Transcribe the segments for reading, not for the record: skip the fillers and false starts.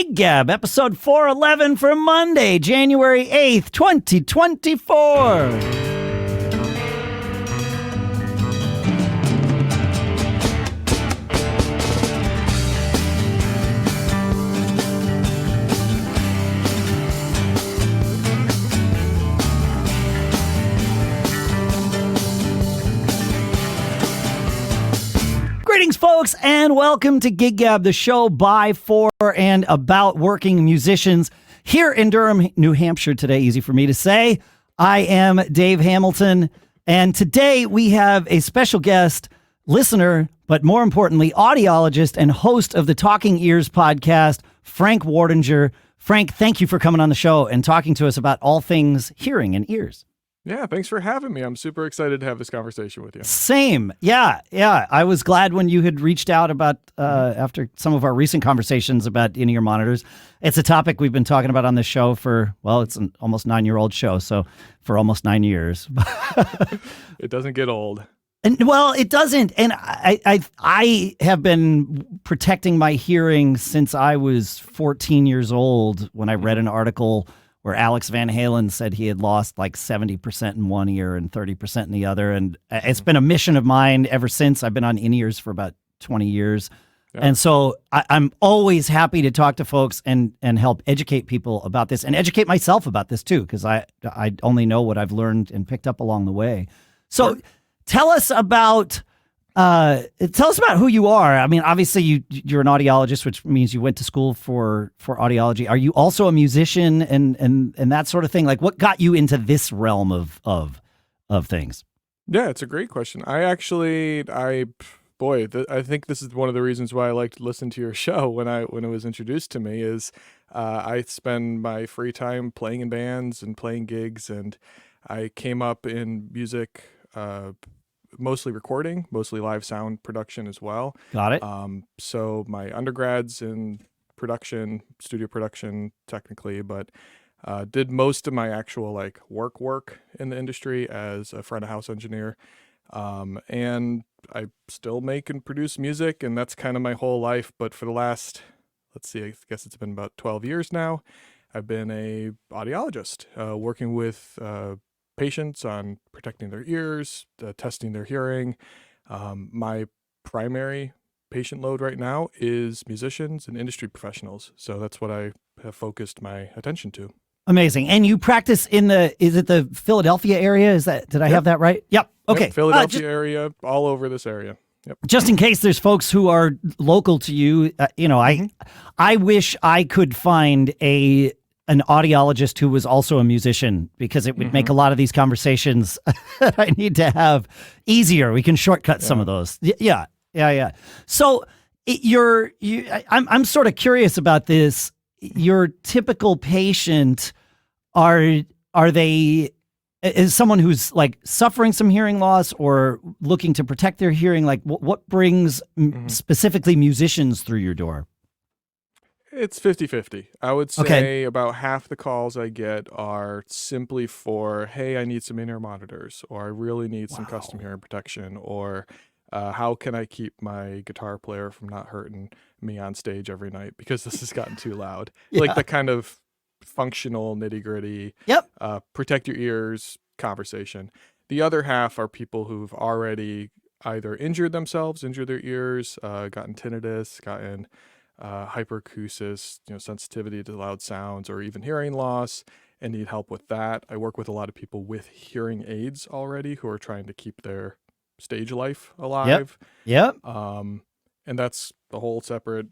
Gig Gab, episode 411 for Monday, January 8th, 2024. Greetings, folks, and welcome to Gig Gab, the show by, for, and about working musicians here in Durham, New Hampshire. Today, easy for me to say. I am Dave Hamilton, and today we have a special guest, listener, but more importantly, audiologist and host of the Talking Ears podcast, Frank Wartinger. Frank, thank you for coming on the show and talking to us about all things hearing and ears. Yeah, thanks for having me. I'm super excited to have this conversation with you. Same. Yeah. I was glad when you had reached out about, after some of our recent conversations about in-ear monitors. It's a topic we've been talking about on this show for, well, it's an almost 9-year-old show, so for almost 9 years. It doesn't get old. And well, it doesn't. And I have been protecting my hearing since I was 14 years old when I read an article where Alex Van Halen said he had lost like 70% in one ear and 30% in the other. And it's been a mission of mine ever since. I've been on in-ears for about 20 years. Yeah. And so I'm always happy to talk to folks and help educate people about this and educate myself about this too, because I only know what I've learned and picked up along the way. So sure. Tell us about who you are. I mean, obviously you're an audiologist, which means you went to school for audiology. Are you also a musician and that sort of thing? Like, what got you into this realm of things? Yeah, it's a great question. I think this is one of the reasons why I like to listen to your show when it was introduced to me is I spend my free time playing in bands and playing gigs, and I came up in music, mostly recording, mostly live sound production as well. Got it. So my undergrad's in production, studio production technically, but did most of my actual like work in the industry as a front of house engineer. And I still make and produce music, and that's kind of my whole life. But for the last, I guess it's been about 12 years now, I've been a audiologist, working with patients on protecting their ears, testing their hearing. My primary patient load right now is musicians and industry professionals. So that's what I have focused my attention to. Amazing. And you practice is it the Philadelphia area? Did I have that right? Yep. Okay. Yep, Philadelphia area, all over this area. Yep. Just in case there's folks who are local to you, I wish I could find an audiologist who was also a musician, because it would make a lot of these conversations that I need to have easier. We can shortcut some of those. Yeah. So I'm sort of curious about this. Your typical patient, is someone who's like suffering some hearing loss or looking to protect their hearing? Like what brings specifically musicians through your door? It's 50-50. I would say about half the calls I get are simply for, hey, I need some in-ear monitors, or I really need some custom hearing protection, or how can I keep my guitar player from not hurting me on stage every night because this has gotten too loud. Like the kind of functional nitty-gritty, protect your ears conversation. The other half are people who've already either injured their ears, gotten tinnitus, gotten hyperacusis, sensitivity to loud sounds, or even hearing loss, and need help with that. I work with a lot of people with hearing aids already who are trying to keep their stage life alive. Yep. And that's a whole separate,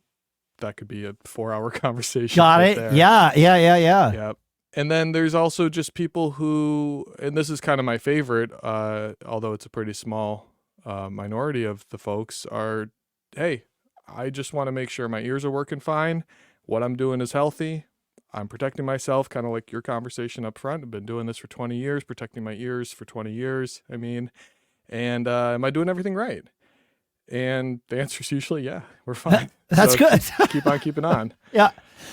that could be a 4-hour conversation. Got it. There. Yeah. Yep. And then there's also just people who, and this is kind of my favorite, although it's a pretty small minority of the folks, are, hey, I just want to make sure my ears are working fine. What I'm doing is healthy. I'm protecting myself, kind of like your conversation up front. I've been doing this for 20 years, protecting my ears for 20 years. And am I doing everything right? And the answer is usually, yeah, we're fine. That's good. Keep on keeping on. Yeah.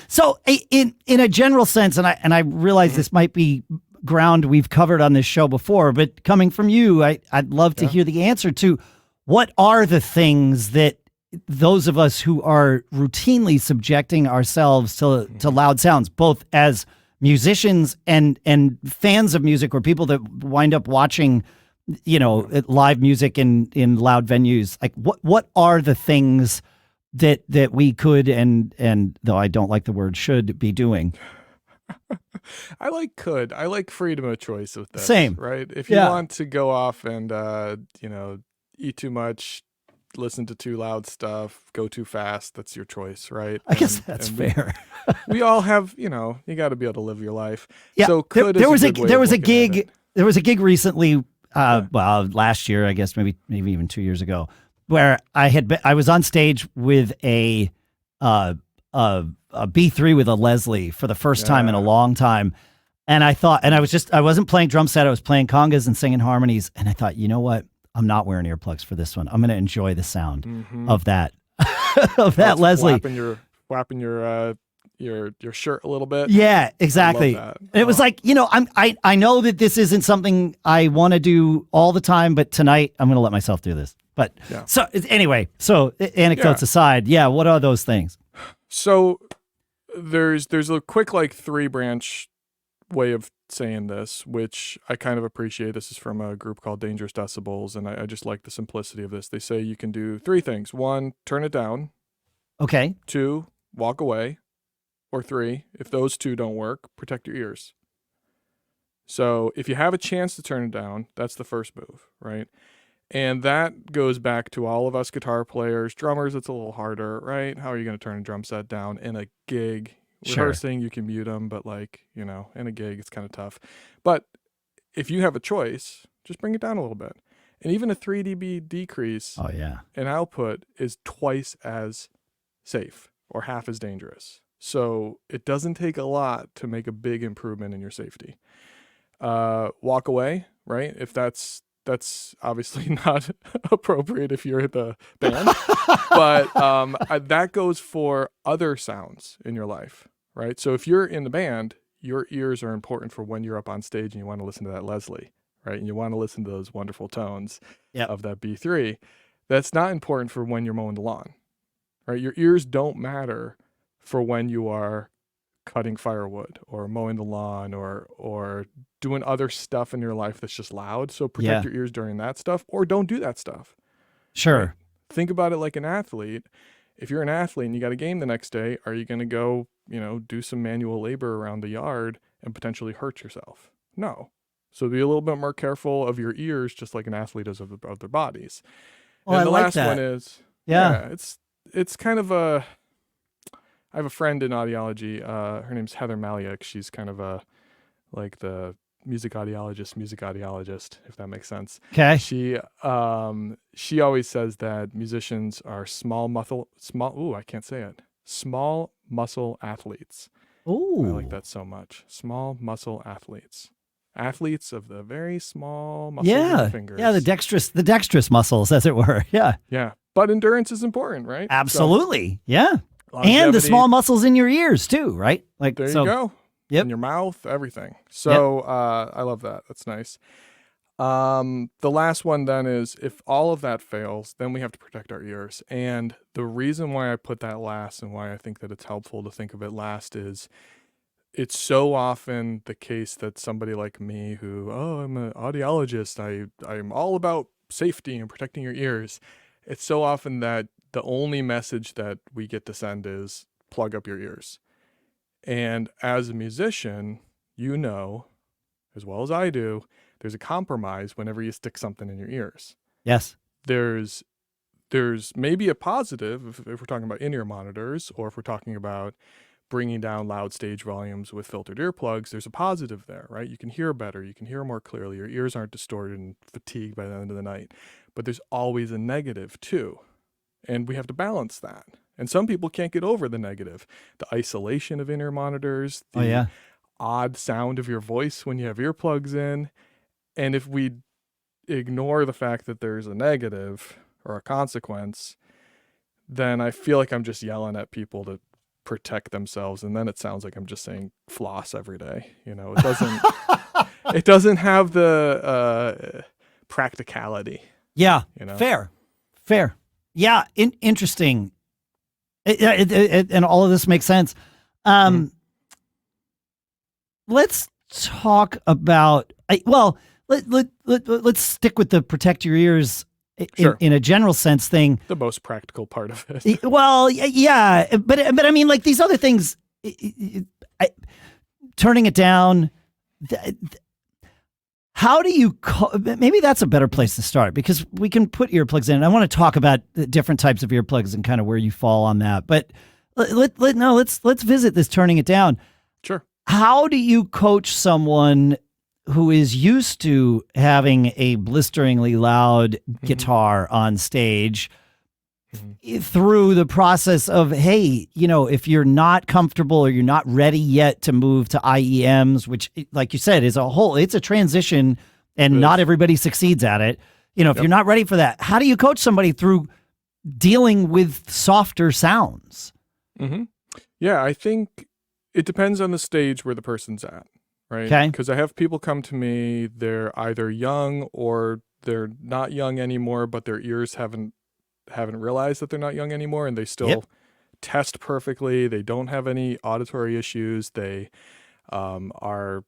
So in a general sense, and I realize this might be ground we've covered on this show before, but coming from you, I'd love to hear the answer to what are the things that those of us who are routinely subjecting ourselves to loud sounds, both as musicians and fans of music, or people that wind up watching, live music in loud venues. Like, what are the things that we could and though I don't like the word should be doing? I like freedom of choice with this. Same. Right? If you want to go off and eat too much, listen to too loud stuff, go too fast, that's your choice, right? I guess that's fair. We all have, you got to be able to live your life. Yeah. So there was a gig recently, well, last year, I guess, maybe even 2 years ago, where I was on stage with a B3 with a Leslie for the first time in a long time. And I thought, and I wasn't playing drum set. I was playing congas and singing harmonies. And I thought, you know what? I'm not wearing earplugs for this one. I'm going to enjoy the sound of that, Leslie. Flapping your shirt a little bit. Yeah, exactly. It was like, I know that this isn't something I want to do all the time, but tonight I'm going to let myself do this. But so anyway, anecdotes aside, what are those things? So there's a quick 3-branch way of saying this, which I kind of appreciate. This is from a group called Dangerous Decibels, and I just like the simplicity of this. They say you can do 3 things. 1, turn it down. Okay. 2, walk away. Or 3, if those 2 don't work, protect your ears. So if you have a chance to turn it down, that's the first move, right? And that goes back to all of us guitar players, drummers. It's a little harder, right? How are you going to turn a drum set down in a gig? Rehearsing, you can mute them, but in a gig, it's kind of tough. But if you have a choice, just bring it down a little bit. And even a 3 dB decrease in output is twice as safe or half as dangerous. So it doesn't take a lot to make a big improvement in your safety. Walk away, right? If that's obviously not appropriate if you're the band, but that goes for other sounds in your life, right? So if you're in the band, your ears are important for when you're up on stage and you want to listen to that Leslie, right? And you want to listen to those wonderful tones of that B3. That's not important for when you're mowing the lawn, right? Your ears don't matter for when you are cutting firewood or mowing the lawn or doing other stuff in your life that's just loud. So protect your ears during that stuff, or don't do that stuff. Sure. Right? Think about it like an athlete. If you're an athlete and you got a game the next day, are you going to go, do some manual labor around the yard and potentially hurt yourself? No. So be a little bit more careful of your ears, just like an athlete is of their bodies. Well, and the like last that. one is, it's kind of I have a friend in audiology. Her name's Heather Maliak. She's kind of the music audiologist, if that makes sense. Okay. She always says that musicians are small muscle athletes. Ooh. I like that so much. Small muscle athletes. Athletes of the very small muscles of the fingers. Yeah, the dexterous muscles, as it were. Yeah. Yeah. But endurance is important, right? Absolutely. Yeah. Longevity. And the small muscles in your ears too, right? Like there you go. Yep. In your mouth, everything. So I love that. That's nice. The last one then is, if all of that fails, then we have to protect our ears. And the reason why I put that last and why I think that it's helpful to think of it last is it's so often the case that somebody like me who, I'm an audiologist, I'm all about safety and protecting your ears. It's so often that the only message that we get to send is plug up your ears. And as a musician, as well as I do, there's a compromise whenever you stick something in your ears. Yes. There's maybe a positive if we're talking about in-ear monitors, or if we're talking about bringing down loud stage volumes with filtered earplugs, there's a positive there, right? You can hear better. You can hear more clearly. Your ears aren't distorted and fatigued by the end of the night. But there's always a negative too. And we have to balance that. And some people can't get over the negative. The isolation of in-ear monitors, the odd sound of your voice when you have earplugs in. And if we ignore the fact that there's a negative or a consequence, then I feel like I'm just yelling at people to protect themselves. And then it sounds like I'm just saying floss every day. It doesn't have the practicality. Yeah. Fair. Yeah, interesting. And all of this makes sense. Let's talk about, let's stick with the protect your ears in a general sense thing. The most practical part of it. Well, yeah, but I mean, like these other things, turning it down. How do you, maybe that's a better place to start, because we can put earplugs in. I want to talk about the different types of earplugs and kind of where you fall on that. But let's visit this turning it down. Sure. How do you coach someone who is used to having a blisteringly loud guitar on stage through the process of, hey, if you're not comfortable or you're not ready yet to move to IEMs, which, like you said, is it's a transition and not everybody succeeds at it. If you're not ready for that, how do you coach somebody through dealing with softer sounds? Yeah, I think it depends on the stage where the person's at, right? Okay. Because I have people come to me, they're either young or they're not young anymore, but their ears haven't realized that they're not young anymore, and they still test perfectly. They don't have any auditory issues. They are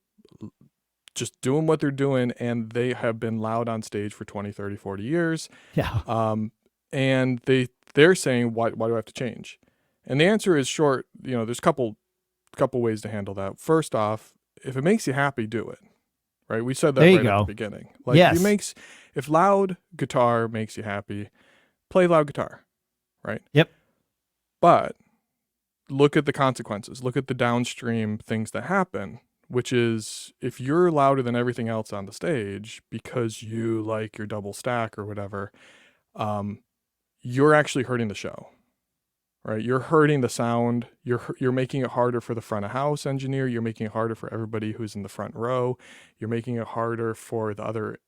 just doing what they're doing, and they have been loud on stage for 20, 30, 40 years. Yeah. And they're saying, why do I have to change? And the answer is short. There's a couple ways to handle that. First off, if it makes you happy, do it. Right? We said that right at the beginning. Like, if loud guitar makes you happy, play loud guitar, right? Yep. But look at the consequences. Look at the downstream things that happen, which is if you're louder than everything else on the stage because you like your double stack or whatever, you're actually hurting the show, right? You're hurting the sound. You're making it harder for the front of house engineer. You're making it harder for everybody who's in the front row. You're making it harder for the other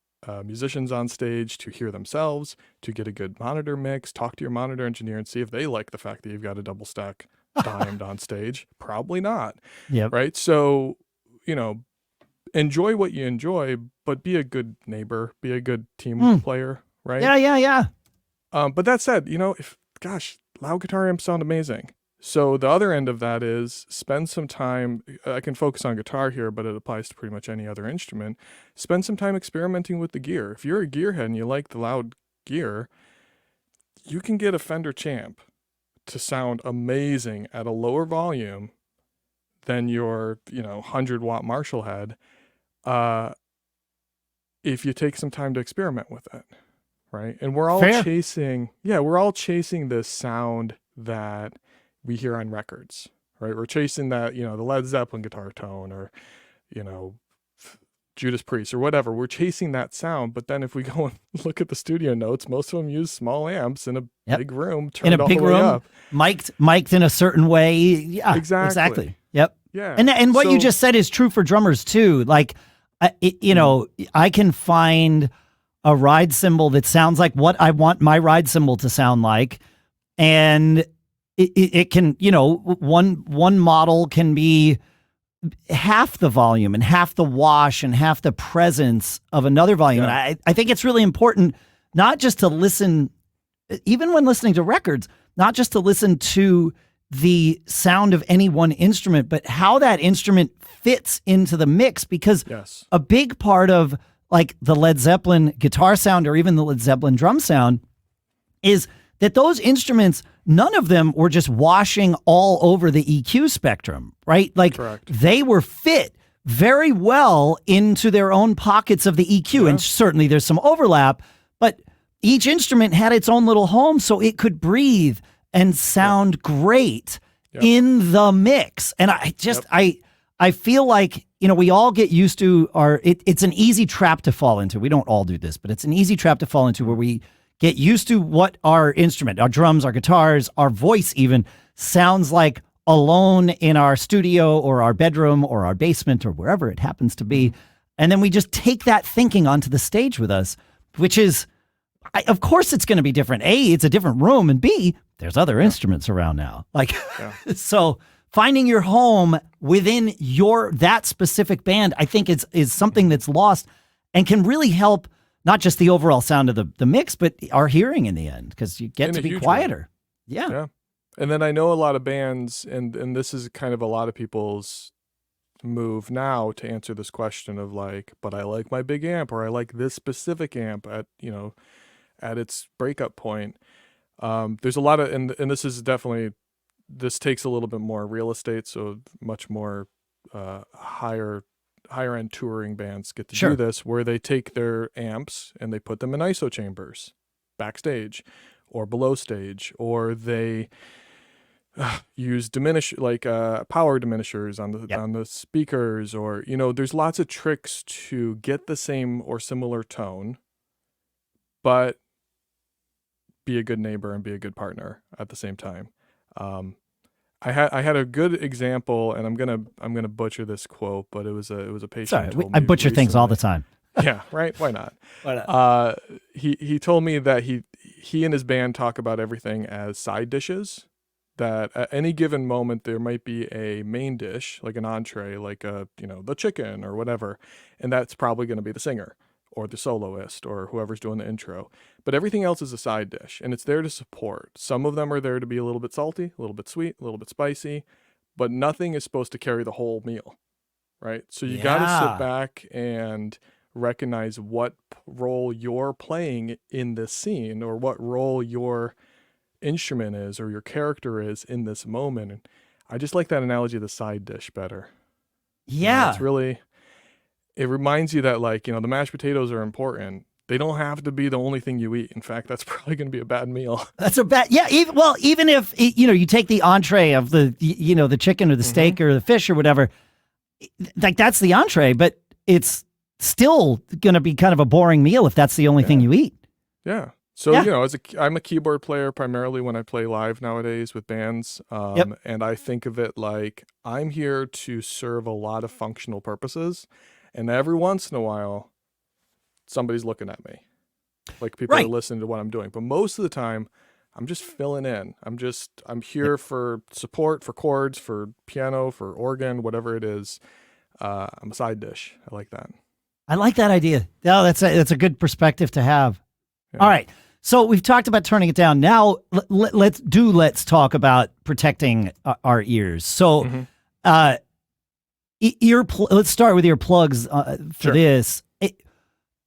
musicians on stage to hear themselves, to get a good monitor mix. Talk to your monitor engineer and see if they like the fact that you've got a double stack diamed on stage. Probably not. Yep. Right. So, enjoy what you enjoy, but be a good neighbor, be a good team player. Right. Yeah. But that said, loud guitar amps sound amazing. So the other end of that is spend some time. I can focus on guitar here, but it applies to pretty much any other instrument. Spend some time experimenting with the gear. If you're a gearhead and you like the loud gear, you can get a Fender Champ to sound amazing at a lower volume than your 100-watt Marshall head if you take some time to experiment with it, right? And we're all chasing this sound that we hear on records, right? We're chasing that, the Led Zeppelin guitar tone or, Judas Priest or whatever. We're chasing that sound. But then if we go and look at the studio notes, most of them use small amps in a big room, turned all the way up. Mic'd in a certain way. Yeah, exactly. Yep. Yeah. And what you just said is true for drummers too. Like, I can find a ride cymbal that sounds like what I want my ride cymbal to sound like. And it can, one model can be half the volume and half the wash and half the presence of another volume. Yeah. And I think it's really important not just to listen, even when listening to records, not just to listen to the sound of any one instrument, but how that instrument fits into the mix. Because a big part of like the Led Zeppelin guitar sound or even the Led Zeppelin drum sound is that those instruments, none of them were just washing all over the EQ spectrum, right? Like they were fit very well into their own pockets of the EQ. And certainly there's some overlap, but each instrument had its own little home so it could breathe and sound great in the mix. And I feel like, we all get used to it's an easy trap to fall into. We don't all do this, but it's an easy trap to fall into where we get used to what our instrument, our drums, our guitars, our voice even sounds like alone in our studio or our bedroom or our basement or wherever it happens to be. And then we just take that thinking onto the stage with us, which is, of course it's going to be different. A, it's a different room, and B, there's other instruments around now. So finding your home within that specific band, I think is something that's lost and can really help not just the overall sound of the mix, but our hearing in the end, because you get to be quieter. Yeah. Yeah. And then I know a lot of bands, and this is kind of a lot of people's move now to answer this question of like, but I like my big amp, or I like this specific amp at, at its breakup point. There's a lot of, and this is definitely, this takes a little bit more real estate. So much more higher end touring bands get to do this, where they take their amps and they put them in ISO chambers backstage or below stage, or they use power diminishers on the speakers, or there's lots of tricks to get the same or similar tone, but be a good neighbor and be a good partner at the same time. I had a good example, and I'm gonna butcher this quote, but it was a patient. Sorry, I butcher things all the time. Yeah, right. Why not? Why not? He told me that he and his band talk about everything as side dishes. That at any given moment there might be a main dish, like an entree, like the chicken or whatever, and that's probably going to be the singer or the soloist or whoever's doing the intro. But everything else is a side dish, and it's there to support. Some of them are there to be a little bit salty, a little bit sweet, a little bit spicy, but nothing is supposed to carry the whole meal, right? So you got to sit back and recognize what role you're playing in this scene, or what role your instrument is or your character is in this moment. And I just like that analogy of the side dish better. Yeah. It's really, it reminds you that the mashed potatoes are important. They don't have to be the only thing you eat. In fact, that's probably going to be a bad meal. That's a bad, yeah. Even if, you take the entree of the, the chicken or the steak or the fish or whatever, like that's the entree, but it's still going to be kind of a boring meal if that's the only thing you eat. Yeah. So, I'm a keyboard player primarily when I play live nowadays with bands. And I think of it like I'm here to serve a lot of functional purposes. And every once in a while, somebody's looking at me. Like people are listening to what I'm doing. But most of the time, I'm just filling in. I'm here for support, for chords, for piano, for organ, whatever it is. I'm a side dish. I like that. I like that idea. No, that's a good perspective to have. Yeah. All right. So we've talked about turning it down. Now let's talk about protecting our ears. So, let's start with earplugs for this.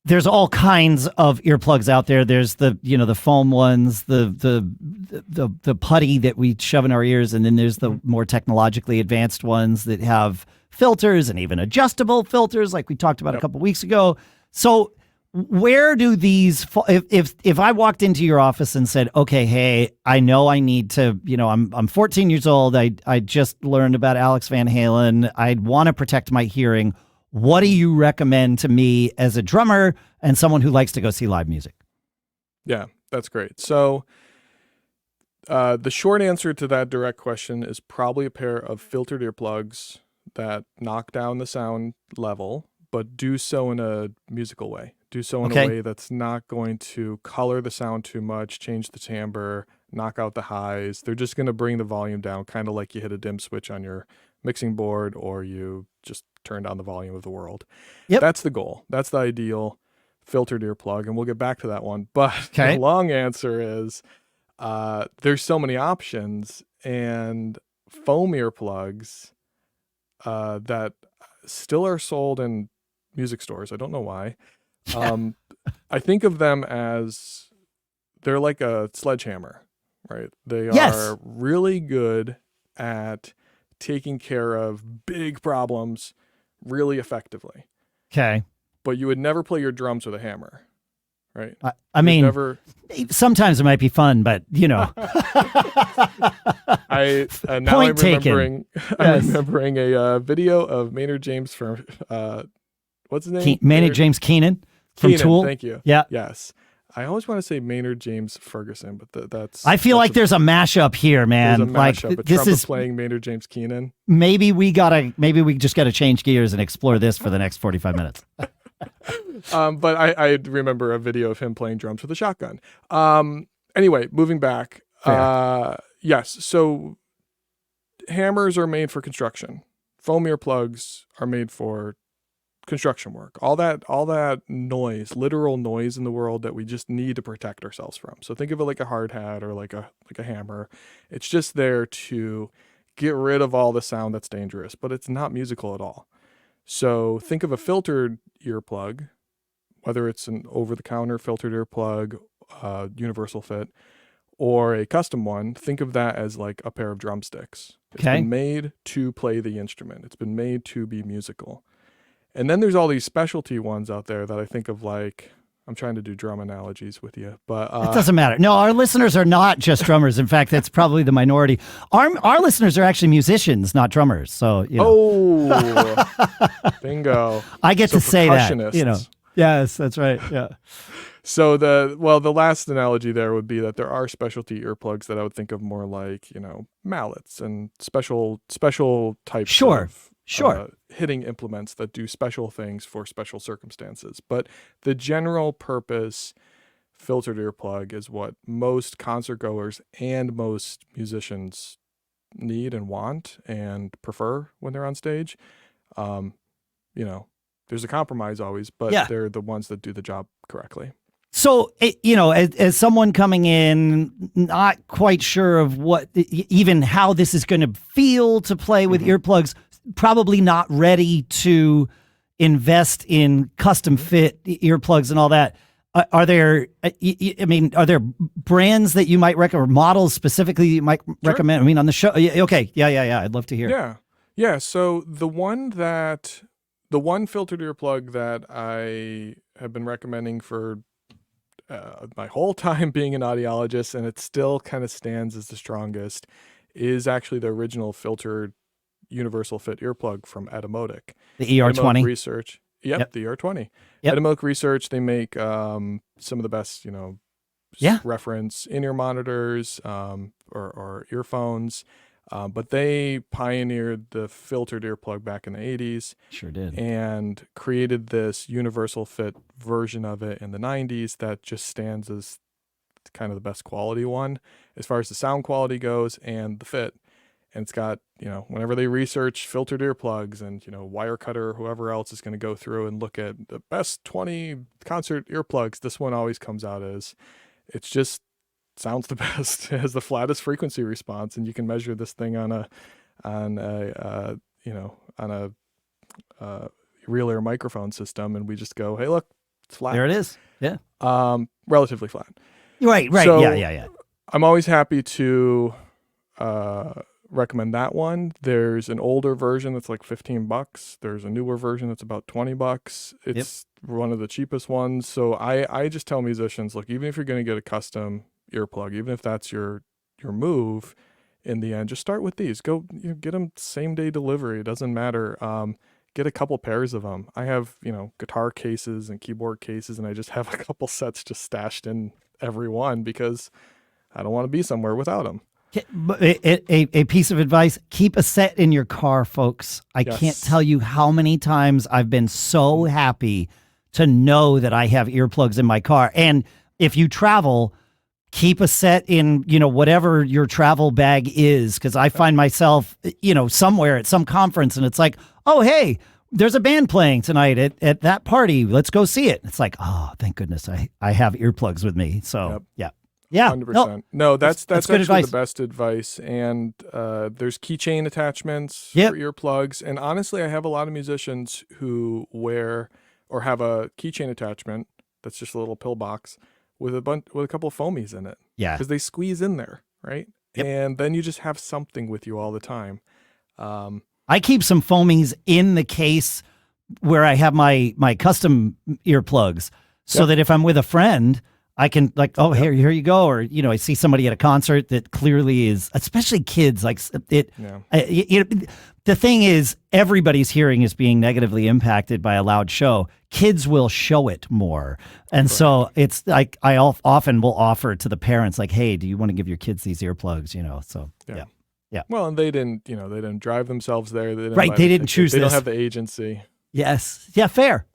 There's all kinds of earplugs out there. There's the foam ones, the putty that we shove in our ears, and then there's the more technologically advanced ones that have filters and even adjustable filters, like we talked about a couple weeks ago. So where do these, if I walked into your office and said, okay, hey, I know I need to, I'm 14 years old. I just learned about Alex Van Halen. I'd want to protect my hearing. What do you recommend to me as a drummer and someone who likes to go see live music? Yeah, that's great. So the short answer to that direct question is probably a pair of filtered earplugs that knock down the sound level, but do so in a musical way. Do so in a way that's not going to color the sound too much, change the timbre, knock out the highs. They're just going to bring the volume down, kind of like you hit a dim switch on your mixing board, or you just turn down the volume of the world. Yep. That's the goal. That's the ideal filtered earplug, and we'll get back to that one. But the long answer is there's so many options, and foam earplugs that still are sold in music stores. I don't know why. I think of them as they're like a sledgehammer, right? They are really good at taking care of big problems really effectively. Okay. But you would never play your drums with a hammer, right? I mean, sometimes it might be fun, but now I'm remembering a video of Maynard James from what's his name? Maynard James Keenan from Tool. Thank you. Yeah. Yes. I always want to say Maynard James Ferguson, but that's. I feel like there's a mashup here, man. There's a mashup, but Trump is playing Maynard James Keenan. Maybe we just gotta change gears and explore this for the next 45 minutes. But I remember a video of him playing drums with a shotgun. Anyway, moving back. Yes. So hammers are made for construction. Foam earplugs are made for construction work, all that noise, literal noise in the world that we just need to protect ourselves from. So think of it like a hard hat or like a hammer. It's just there to get rid of all the sound that's dangerous, but it's not musical at all. So think of a filtered earplug, whether it's an over-the-counter filtered earplug, universal fit, or a custom one. Think of that as like a pair of drumsticks. It's been made to play the instrument. It's been made to be musical. And then there's all these specialty ones out there that I think of, like, I'm trying to do drum analogies with you, but it doesn't matter. No, our listeners are not just drummers. In fact, that's probably the minority. Our listeners are actually musicians, not drummers. So, you know. Oh, bingo. I get to say that, you know. Yes, that's right. Yeah. So the last analogy there would be that there are specialty earplugs that I would think of more like, you know, mallets and special types of hitting implements that do special things for special circumstances. But the general purpose filtered earplug is what most concert goers and most musicians need and want and prefer when they're on stage. You know, there's a compromise always, but they're the ones that do the job correctly. So, you know, as someone coming in, not quite sure of even how this is going to feel to play with earplugs, probably not ready to invest in custom fit earplugs and all that. Are there brands that you might recommend, or models specifically you might recommend? I mean, on the show. Okay. Yeah. I'd love to hear. Yeah. So the one filtered earplug that I have been recommending for my whole time being an audiologist, and it still kind of stands as the strongest, is actually the original filtered universal fit earplug from Etymotic. The ER20 research. Yep, the ER20. Etymotic research. They make some of the best, you know, reference in-ear monitors or earphones. But they pioneered the filtered earplug back in the 80s. Sure did. And created this universal fit version of it in the 90s that just stands as kind of the best quality one as far as the sound quality goes and the fit. And it's got, you know, whenever they research filtered earplugs and, you know, Wirecutter or whoever else is going to go through and look at the best 20 concert earplugs, this one always comes out as, it's just sounds the best. It has the flattest frequency response, and you can measure this thing on a real ear microphone system, and we just go, hey, look, it's flat. There it is. Yeah. Relatively flat. Right. So yeah. I'm always happy to recommend that one. There's an older version that's like $15. There's a newer version that's about $20. It's one of the cheapest ones. So I just tell musicians, look, even if you're going to get a custom earplug, even if that's your move in the end, just start with these. Go, you know, get them same day delivery. It doesn't matter. Get a couple pairs of them. I have, you know, guitar cases and keyboard cases, and I just have a couple sets just stashed in every one because I don't want to be somewhere without them. A piece of advice: keep a set in your car, folks. I can't tell you how many times I've been so happy to know that I have earplugs in my car. And if you travel, keep a set in, you know, whatever your travel bag is, because I find myself, you know, somewhere at some conference and it's like, oh, hey, there's a band playing tonight at that party. Let's go see it. It's like, oh, thank goodness I have earplugs with me. So, yeah. 100%. No, that's actually advice. The best advice. And there's keychain attachments for earplugs. And honestly, I have a lot of musicians who wear or have a keychain attachment that's just a little pill box with a couple of foamies in it. Yeah. Because they squeeze in there, right? Yep. And then you just have something with you all the time. I keep some foamies in the case where I have my custom earplugs so that if I'm with a friend, I can like, oh, here you go. Or, you know, I see somebody at a concert that clearly is, especially kids, like it. You know, the thing is, everybody's hearing is being negatively impacted by a loud show. Kids will show it more. And so it's like, I often will offer to the parents, like, hey, do you want to give your kids these earplugs? You know, so yeah. Well, and they didn't drive themselves there. They didn't choose They this. don't have the agency. Yes. Yeah. Fair.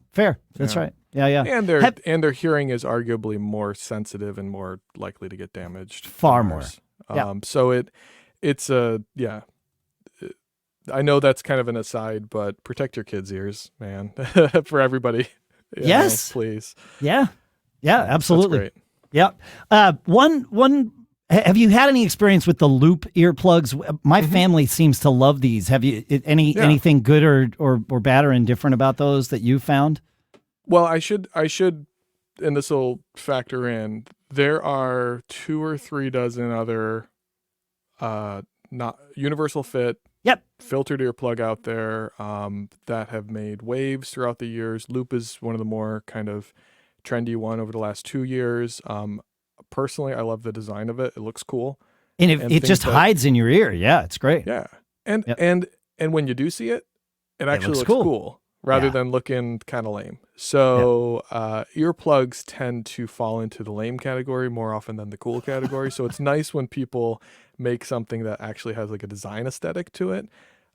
That's right. Yeah. And their hearing is arguably more sensitive and more likely to get damaged. Far more. So it's I know that's kind of an aside, but protect your kids' ears, man, for everybody. Yes. Please. Yeah. Yeah, absolutely. That's great. Yep. Have you had any experience with the loop earplugs? My family seems to love these. Have you anything good or bad or indifferent about those that you found? Well, I should, and this will factor in. There are 2 or 3 dozen other, not universal fit, filtered earplug out there, that have made waves throughout the years. Loop is one of the more kind of trendy one over the last 2 years. Personally, I love the design of it. It looks cool. And it just hides in your ear. Yeah, it's great. Yeah. And when you do see it, it actually looks cool rather than looking kind of lame. So earplugs tend to fall into the lame category more often than the cool category. So it's nice when people make something that actually has like a design aesthetic to it.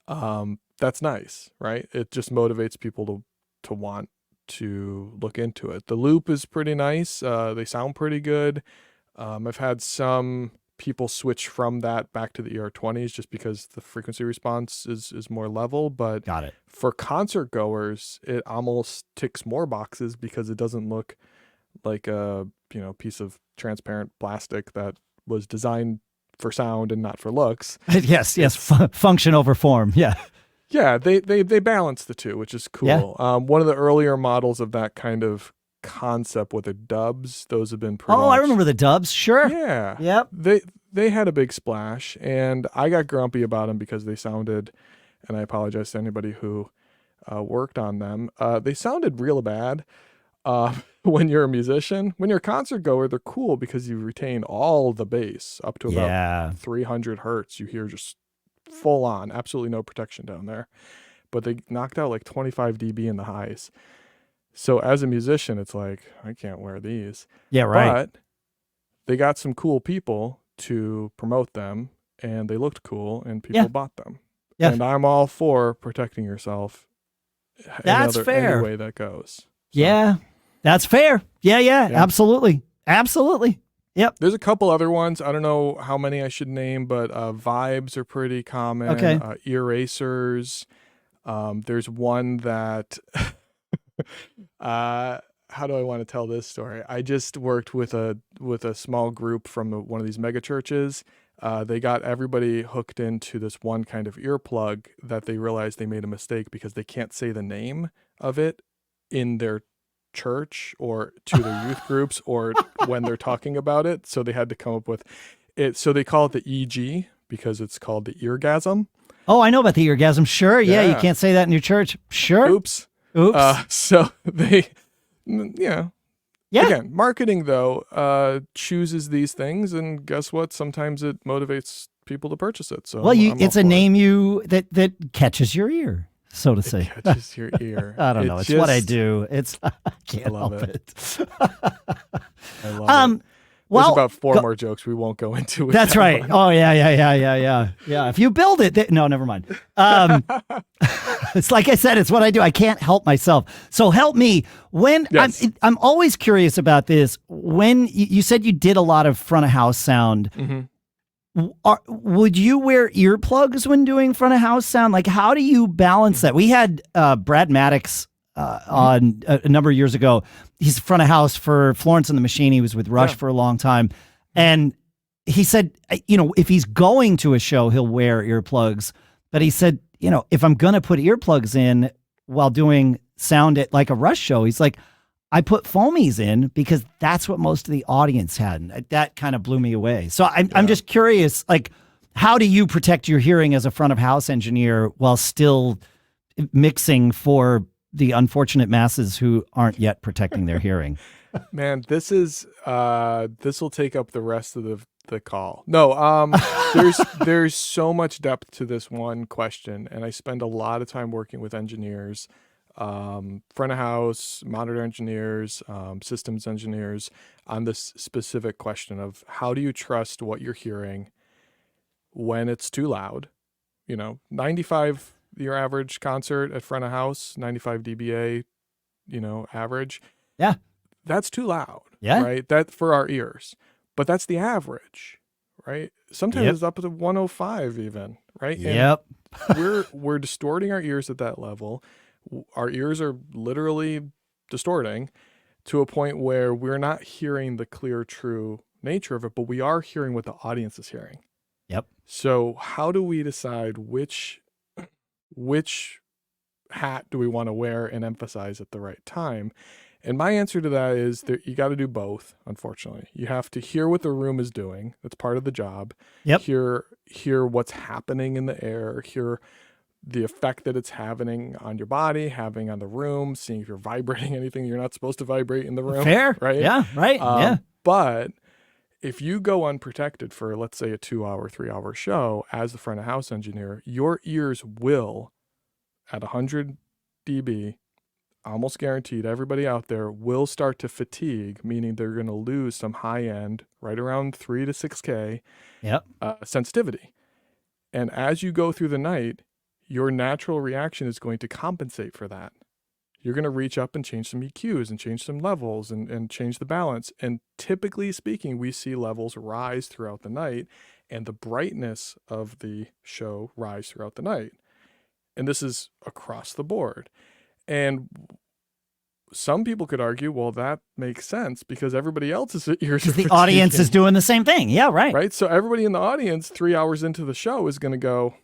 That's nice, right? It just motivates people to want to look into it. The loop is pretty nice. They sound pretty good. I've had some people switch from that back to the ER20s just because the frequency response is more level. But got it. For concert goers, it almost ticks more boxes because it doesn't look like a piece of transparent plastic that was designed for sound and not for looks. Yes, function over form. Yeah. Yeah, they balance the two, which is cool. Yeah. One of the earlier models of that kind of concept with the dubs, those have been pretty I remember the dubs. Sure. Yeah. Yep. They had a big splash, and I got grumpy about them because they sounded, and I apologize to anybody who worked on them. They sounded real bad. When you're a musician, when you're a concert goer, they're cool because you retain all the bass up to about 300 hertz. You hear just full on, absolutely no protection down there. But they knocked out like 25 dB in the highs. So as a musician, it's like, I can't wear these. Yeah, right. But they got some cool people to promote them, and they looked cool, and people bought them. Yeah. And I'm all for protecting yourself. That's fair. Any way that goes. So. Yeah, that's fair. Yeah, absolutely. Absolutely. Yep. There's a couple other ones. I don't know how many I should name, but vibes are pretty common. Okay. Erasers. There's one that... how do I want to tell this story? I just worked with a small group from one of these mega churches. They got everybody hooked into this one kind of earplug that they realized they made a mistake because they can't say the name of it in their church or to their youth groups or when they're talking about it. So they had to come up with it. So they call it the EG because it's called the Eargasm. Oh, I know about the Eargasm. Sure. Yeah. You can't say that in your church. Sure. Oops. So they, Again, marketing though chooses these things, and guess what? Sometimes it motivates people to purchase it. So it's a name that catches your ear, so to say. Catches your ear. I don't know. It's what I do. I can't help it. I love it. There's about 4 more jokes we won't go into. That's right. Oh, yeah. If you build it, no, never mind. It's like I said, it's what I do. I can't help myself. So help me. I'm always curious about this. When you said you did a lot of front of house sound, would you wear earplugs when doing front of house sound? Like, how do you balance that? We had Brad Maddox on a number of years ago. He's front of house for Florence and the Machine. He was with Rush for a long time. And he said, if he's going to a show, he'll wear earplugs. But he said, if I'm going to put earplugs in while doing sound at like a Rush show, he's like, I put foamies in because that's what most of the audience had. And that kind of blew me away. So I'm just curious, like, how do you protect your hearing as a front of house engineer while still mixing for the unfortunate masses who aren't yet protecting their hearing? Man, this will take up the rest of the call. No, there's so much depth to this one question, and I spend a lot of time working with engineers, front of house, monitor engineers, systems engineers on this specific question of how do you trust what you're hearing when it's too loud? 95, your average concert at front of house, 95 dBA, average. Yeah. That's too loud. Yeah. Right. That for our ears, but that's the average, right? Sometimes it's up to 105 even, right? Yep. And we're distorting our ears at that level. Our ears are literally distorting to a point where we're not hearing the clear, true nature of it, but we are hearing what the audience is hearing. Yep. So how do we decide which hat do we want to wear and emphasize at the right time? And my answer to that is that you got to do both, unfortunately. You have to hear what the room is doing. That's part of the job. Yep. Hear what's happening in the air, hear the effect that it's having on your body, having on the room, seeing if you're vibrating anything you're not supposed to vibrate in the room. Fair. Right? Yeah, right. Yeah. But if you go unprotected for, let's say, a 2-hour, 3-hour show as the front of house engineer, your ears will, at 100 dB, almost guaranteed, everybody out there will start to fatigue, meaning they're going to lose some high end, right around 3 to 6K sensitivity. And as you go through the night, your natural reaction is going to compensate for that. You're going to reach up and change some EQs and change some levels and change the balance. And typically speaking, we see levels rise throughout the night and the brightness of the show rise throughout the night. And this is across the board. And some people could argue, well, that makes sense because everybody else's ears are the audience is doing the same thing. Yeah, right. Right. So everybody in the audience 3 hours into the show is going to go,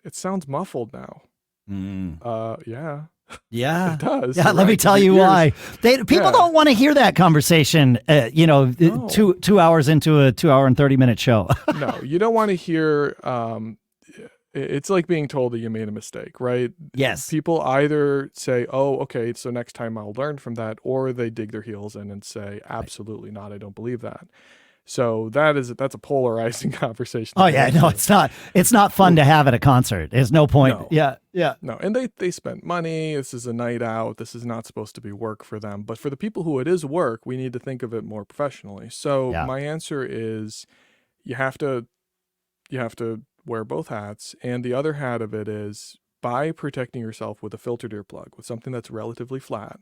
it sounds muffled now. Yeah. Yeah. It does. Yeah, let me tell you why. People don't want to hear that conversation, No. 2 hours into a 2 hour and 30-minute show. No, you don't want to hear it's like being told that you made a mistake, right? Yes. People either say, oh, okay, so next time I'll learn from that, or they dig their heels in and say, absolutely not, I don't believe that. So that's a polarizing conversation. Oh yeah, no, it's not. It's not fun to have at a concert. There's no point. No. Yeah. No, and they spent money. This is a night out. This is not supposed to be work for them. But for the people who it is work, we need to think of it more professionally. So my answer is you have to wear both hats. And the other hat of it is by protecting yourself with a filtered earplug, with something that's relatively flat,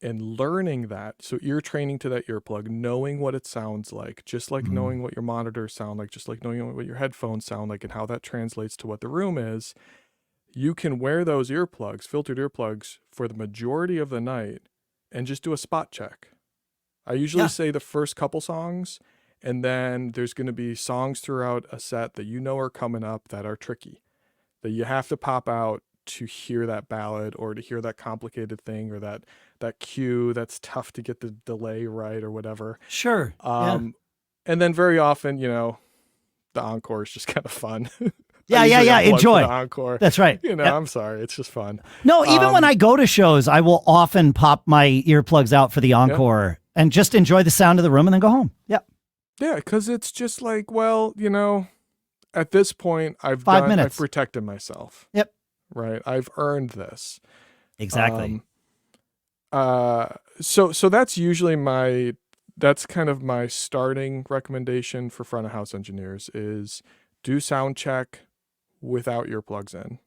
and learning that. So ear training to that earplug, knowing what it sounds like, just like knowing what your monitors sound like, just like knowing what your headphones sound like and how that translates to what the room is. You can wear those earplugs, filtered earplugs, for the majority of the night and just do a spot check. I usually say the first couple songs, and then there's going to be songs throughout a set that you know are coming up that are tricky, that you have to pop out to hear that ballad or to hear that complicated thing or that cue that's tough to get the delay right or whatever. Sure. And then very often, the encore is just kind of fun. Yeah. Enjoy the encore. That's right. I'm sorry. It's just fun. No, even when I go to shows, I will often pop my earplugs out for the encore and just enjoy the sound of the room and then go home. Yeah. Yeah, because it's just like, well, at this point, I've protected myself. Yep. Right. I've earned this. Exactly. So that's usually that's kind of my starting recommendation for front of house engineers is do sound check without earplugs in.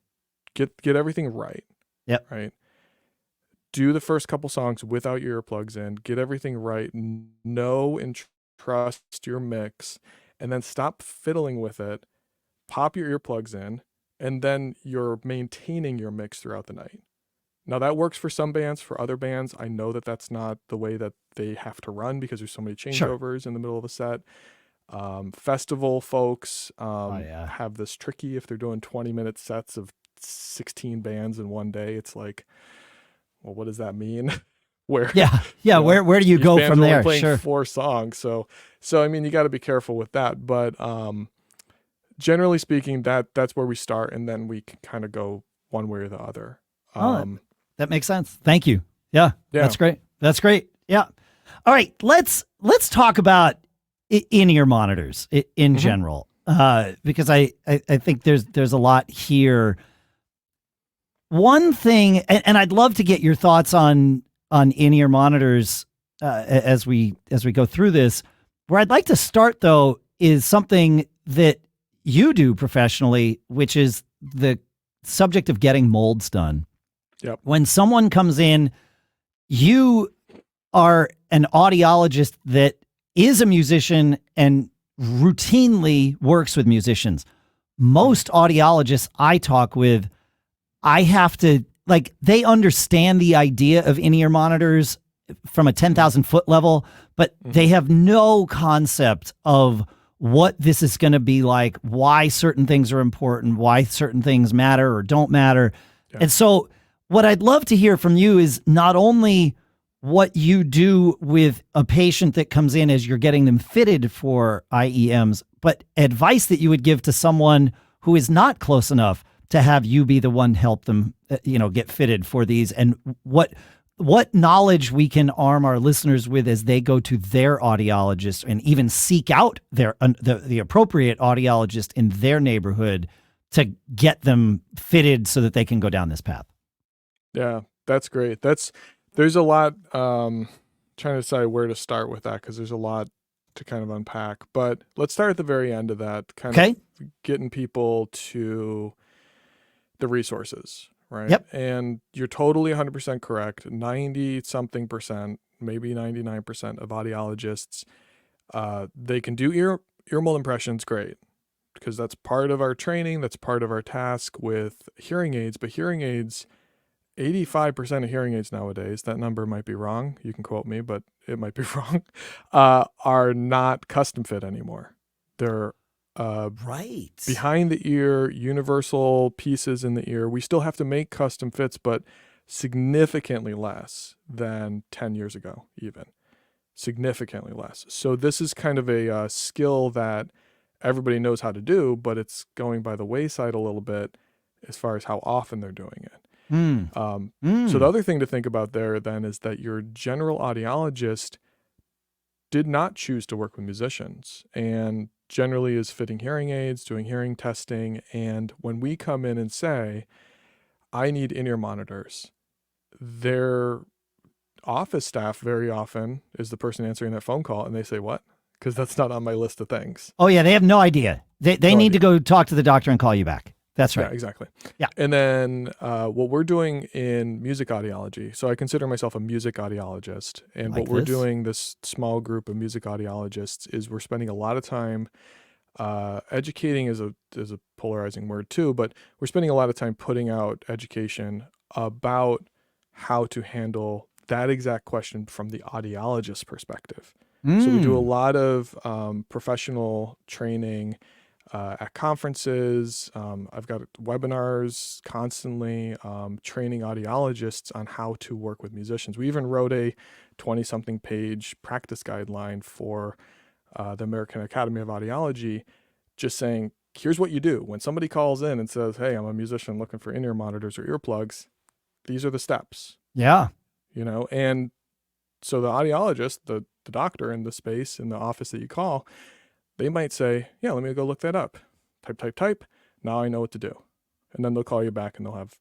Get everything right. Yep. Right. Do the first couple songs without your earplugs in. Get everything right. Know and trust your mix, and then stop fiddling with it. Pop your earplugs in, and then you're maintaining your mix throughout the night. Now that works for some bands. For other bands, I know that that's not the way that they have to run because there's so many changeovers in the middle of a set. Festival folks have this tricky if they're doing 20-minute sets of 16 bands in one day. It's like, well, what does that mean? Where where do you go from there? Only playing 4 songs, so I mean, you got to be careful with that. But generally speaking, that's where we start, and then we can kind of go one way or the other. That makes sense. Thank you. Yeah, that's great. That's great. Yeah. All right, let's talk about in-ear monitors in general, because I think there's a lot here. One thing, and I'd love to get your thoughts on in-ear monitors as we go through this. Where I'd like to start, though, is something that you do professionally, which is the subject of getting molds done. Yep. When someone comes in, you are an audiologist that is a musician and routinely works with musicians. most audiologists I talk with, I have to, like, they understand the idea of in-ear monitors from a 10,000 foot level, but they have no concept of what this is going to be like, why certain things are important, why certain things matter or don't matter. Yeah. And so what I'd love to hear from you is not only what you do with a patient that comes in as you're getting them fitted for IEMs, but advice that you would give to someone who is not close enough to have you be the one to help them, get fitted for these, and what knowledge we can arm our listeners with as they go to their audiologist and even seek out the appropriate audiologist in their neighborhood to get them fitted so that they can go down this path. Yeah, that's great. There's a lot, trying to decide where to start with that, because there's a lot to kind of unpack. But let's start at the very end of that, kind of getting people to the resources, right? Yep. And you're totally 100% correct. 90-something percent, maybe 99% of audiologists, they can do ear mold impressions, great, because that's part of our training, that's part of our task with hearing aids. But hearing aids, 85% of hearing aids nowadays, that number might be wrong, you can quote me, but it might be wrong, are not custom fit anymore. They're behind the ear, universal pieces in the ear. We still have to make custom fits, but significantly less than 10 years ago, even. Significantly less. So this is kind of a skill that everybody knows how to do, but it's going by the wayside a little bit as far as how often they're doing it. So the other thing to think about there then is that your general audiologist did not choose to work with musicians and generally is fitting hearing aids, doing hearing testing. And when we come in and say, I need in-ear monitors, their office staff very often is the person answering that phone call, and they say, what? Because that's not on my list of things. Oh yeah, they have no idea. They need to go talk to the doctor and call you back. That's right. Yeah, exactly. Yeah. And then what we're doing in music audiology, so I consider myself a music audiologist, and what we're doing, this small group of music audiologists, is we're spending a lot of time educating is a polarizing word too, but we're spending a lot of time putting out education about how to handle that exact question from the audiologist perspective. So we do a lot of professional training at conferences. I've got webinars constantly training audiologists on how to work with musicians. We even wrote a 20-something page practice guideline for the American Academy of Audiology, just saying, here's what you do. When somebody calls in and says, hey, I'm a musician looking for in-ear monitors or earplugs, these are the steps. Yeah. And so the audiologist, the doctor in the space, in the office that you call, they might say, yeah, let me go look that up. Type. Now I know what to do. And then they'll call you back and they'll have,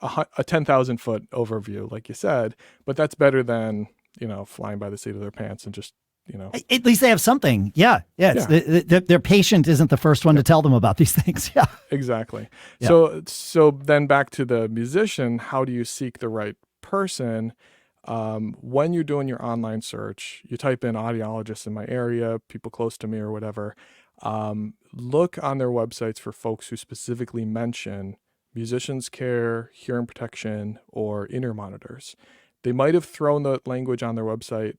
a 10,000 foot overview, like you said, but that's better than, flying by the seat of their pants and just, At least they have something. Yeah. Their patient isn't the first one to tell them about these things. Yeah. Exactly. Yeah. So then back to the musician, how do you seek the right person? When you're doing your online search, you type in audiologists in my area, people close to me or whatever. Look on their websites for folks who specifically mention musicians care, hearing protection, or in-ear monitors. They might have thrown the language on their website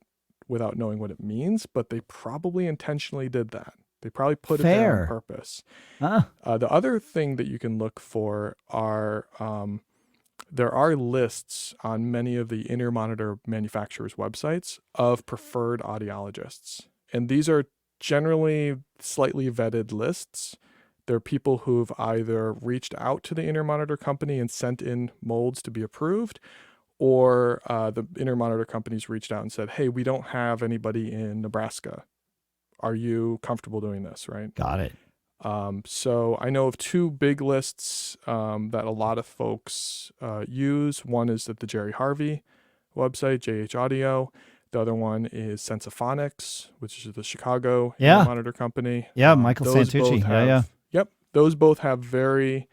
without knowing what it means, but they probably intentionally did that. They probably put it there on purpose. The other thing that you can look for are there are lists on many of the in-ear monitor manufacturers' websites of preferred audiologists. And these are generally slightly vetted lists. They're people who've either reached out to the in-ear monitor company and sent in molds to be approved, or the in-ear monitor companies reached out and said, hey, we don't have anybody in Nebraska. Are you comfortable doing this, right? Got it. So I know of two big lists that a lot of folks use. One is at the Jerry Harvey website, JH Audio. The other one is Sensophonics, which is the Chicago monitor company. Yeah, Michael Santucci. Yep. Those both have very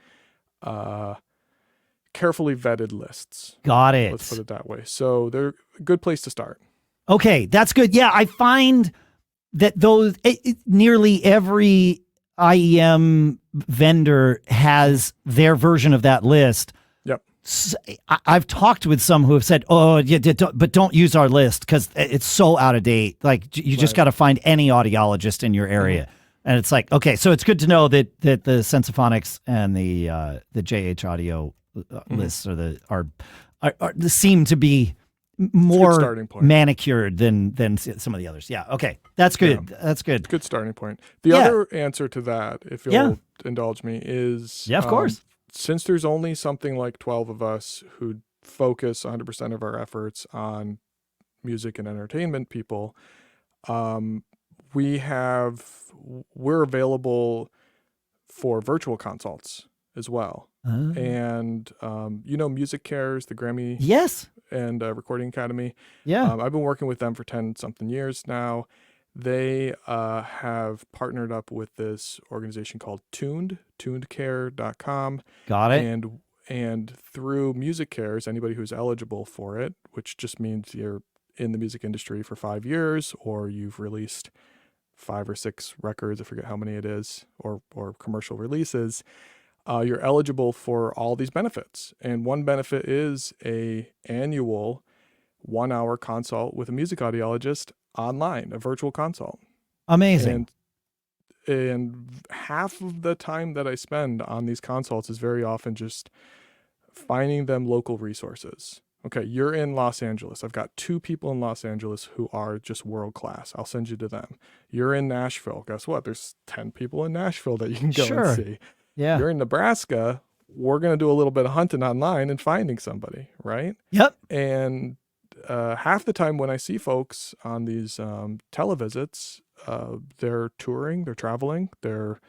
carefully vetted lists. Got it. Let's put it that way. So they're a good place to start. Okay, that's good. Yeah, I find that those nearly every IEM vendor has their version of that list. Yep. I've talked with some who have said, "Oh, yeah, but don't use our list because it's so out of date. Like you just got to find any audiologist in your area." And it's like, okay, so it's good to know that the Sensophonics and the JH Audio lists are seem to be more manicured than some of the others. Yeah. Okay. That's good. Yeah. That's good. It's a good starting point. The other answer to that, if you'll indulge me, is of course. Since there's only something like 12 of us who focus 100% of our efforts on music and entertainment people, we're available for virtual consults as well. And Music Cares, the Grammy and Recording Academy. I've been working with them for 10-something years now. They have partnered up with this organization called tunedcare.com. Got it. And through Music Cares, anybody who's eligible for it, which just means you're in the music industry for 5 years, or you've released 5 or 6 records, I forget how many it is, or commercial releases, you're eligible for all these benefits. And one benefit is a annual 1-hour consult with a music audiologist online, a virtual consult. Amazing. And half of the time that I spend on these consults is very often just finding them local resources. Okay, you're in Los Angeles. I've got 2 people in Los Angeles who are just world class. I'll send you to them. You're in Nashville. Guess what? There's 10 people in Nashville that you can go and see. Yeah. You're in Nebraska. We're going to do a little bit of hunting online and finding somebody, right? Yep. And half the time when I see folks on these televisits, they're touring, they're traveling, they're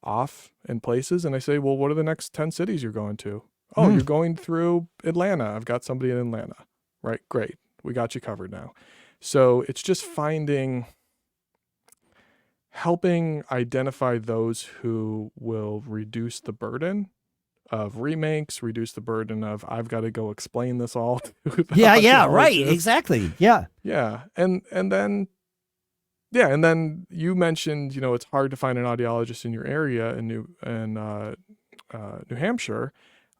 off in places. And I say, well, what are the next 10 cities you're going to? Oh, you're going through Atlanta. I've got somebody in Atlanta. Right? Great. We got you covered now. So it's just helping identify those who will reduce the burden of remakes, reduce the burden of I've got to go explain this all to the right, exactly. Yeah. And then you mentioned, it's hard to find an audiologist in your area in New Hampshire.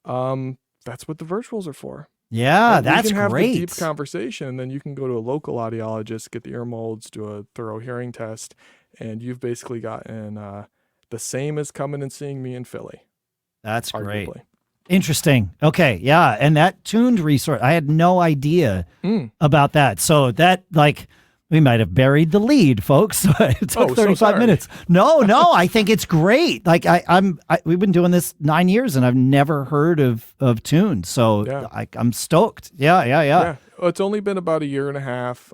That's what the virtuals are for. Yeah, and that's we can have great. The deep conversation, and then you can go to a local audiologist, get the ear molds, do a thorough hearing test, and you've basically gotten the same as coming and seeing me in Philly. That's arguably. Great. Interesting. Okay, yeah, and that tuned resource, I had no idea about that. So that, we might have buried the lead, folks. It took 35 minutes. No, I think it's great. We've been doing this 9 years, and I've never heard of tuned. So I'm stoked. Yeah. Well, it's only been about 1.5 years.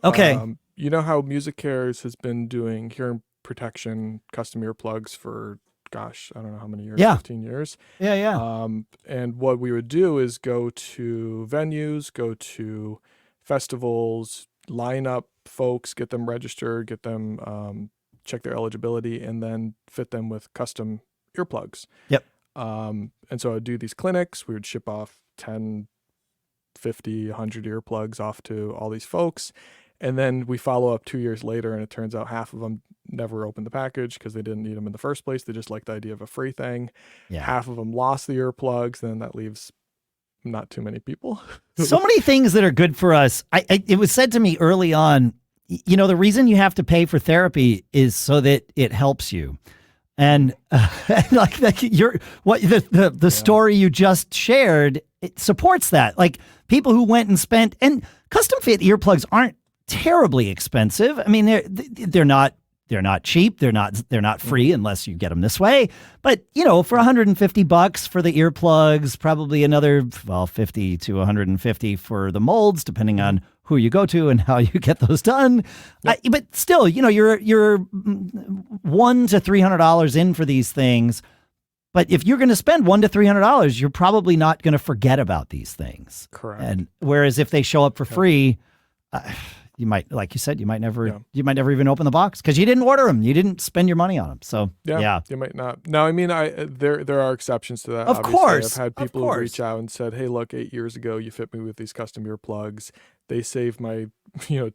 Okay. You know how Music Cares has been doing hearing protection, custom earplugs for, gosh, I don't know how many years, 15 years. Yeah. And what we would do is go to venues, go to festivals, line up folks, get them registered, get them check their eligibility, and then fit them with custom earplugs. Yep. And so I'd do these clinics. We would ship off 10, 50, 100 earplugs off to all these folks. And then we follow up 2 years later, and it turns out half of them never opened the package because they didn't need them in the first place. They just liked the idea of a free thing. Yeah. Half of them lost the earplugs. Then that leaves not too many people. So many things that are good for us. It was said to me early on, the reason you have to pay for therapy is so that it helps you. And the story you just shared, it supports that. Like people who went and spent, and custom fit earplugs aren't terribly expensive. I mean, they're not cheap. They're not free unless you get them this way. But, for $150 for the earplugs, probably another, $50 to $150 for the molds, depending on who you go to and how you get those done. Yep. But still, you're $100 to $300 in for these things. But if you're going to spend $100 to $300, you're probably not going to forget about these things. Correct. And whereas if they show up for free, you might, like you said, you might never even open the box because you didn't order them. You didn't spend your money on them. So yeah. You might not. No, I mean, there are exceptions to that. Of course. I've had people who reach out and said, hey, look, 8 years ago, you fit me with these custom earplugs. They saved my,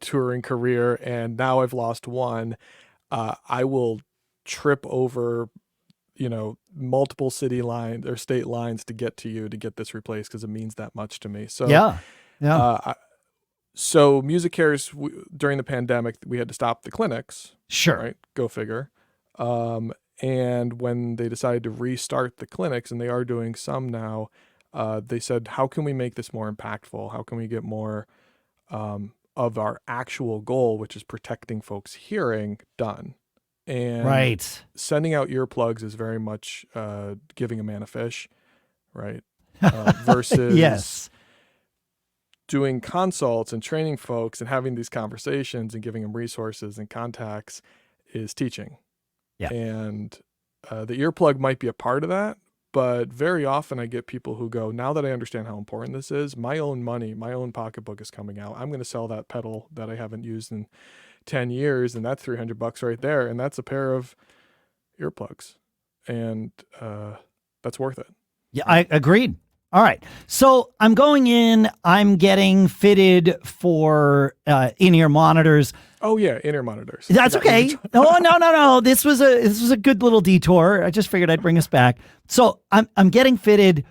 touring career. And now I've lost one. I will trip over multiple city lines or state lines to get to you to get this replaced because it means that much to me. So Yeah. so music cares, during the pandemic, we had to stop the clinics. Sure. Right. Go figure. And when they decided to restart the clinics, and they are doing some now, they said, how can we make this more impactful? How can we get more of our actual goal, which is protecting folks' hearing, done? And sending out earplugs is very much giving a man a fish, right? Versus yes. doing consults and training folks and having these conversations and giving them resources and contacts is teaching. Yeah. And the earplug might be a part of that, but very often I get people who go, now that I understand how important this is, my own money, my own pocketbook is coming out. I'm going to sell that pedal that I haven't used in 10 years, and that's $300 right there, and that's a pair of earplugs, and that's worth it. Yeah, I agreed. All right, so I'm going in, I'm getting fitted for in-ear monitors. Oh yeah, in-ear monitors. That's okay. No. This was a good little detour. I just figured I'd bring us back. So I'm getting fitted.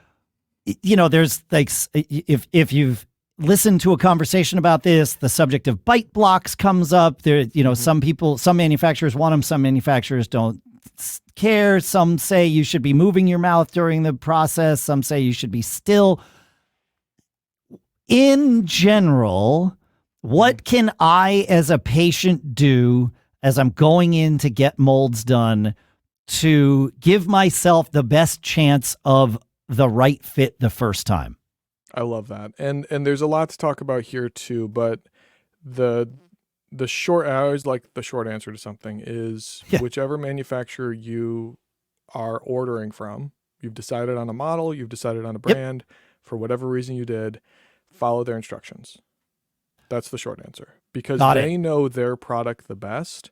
There's like, if you've listened to a conversation about this, the subject of bite blocks comes up. There, some manufacturers want them, some manufacturers don't care. Some say you should be moving your mouth during the process. Some say you should be still. In general, what can I as a patient do as I'm going in to get molds done to give myself the best chance of the right fit the first time? I love that. And there's a lot to talk about here too, but I always like the short answer to something is whichever manufacturer you are ordering from, you've decided on a model, you've decided on a brand, for whatever reason you did, follow their instructions. That's the short answer, because they know their product the best.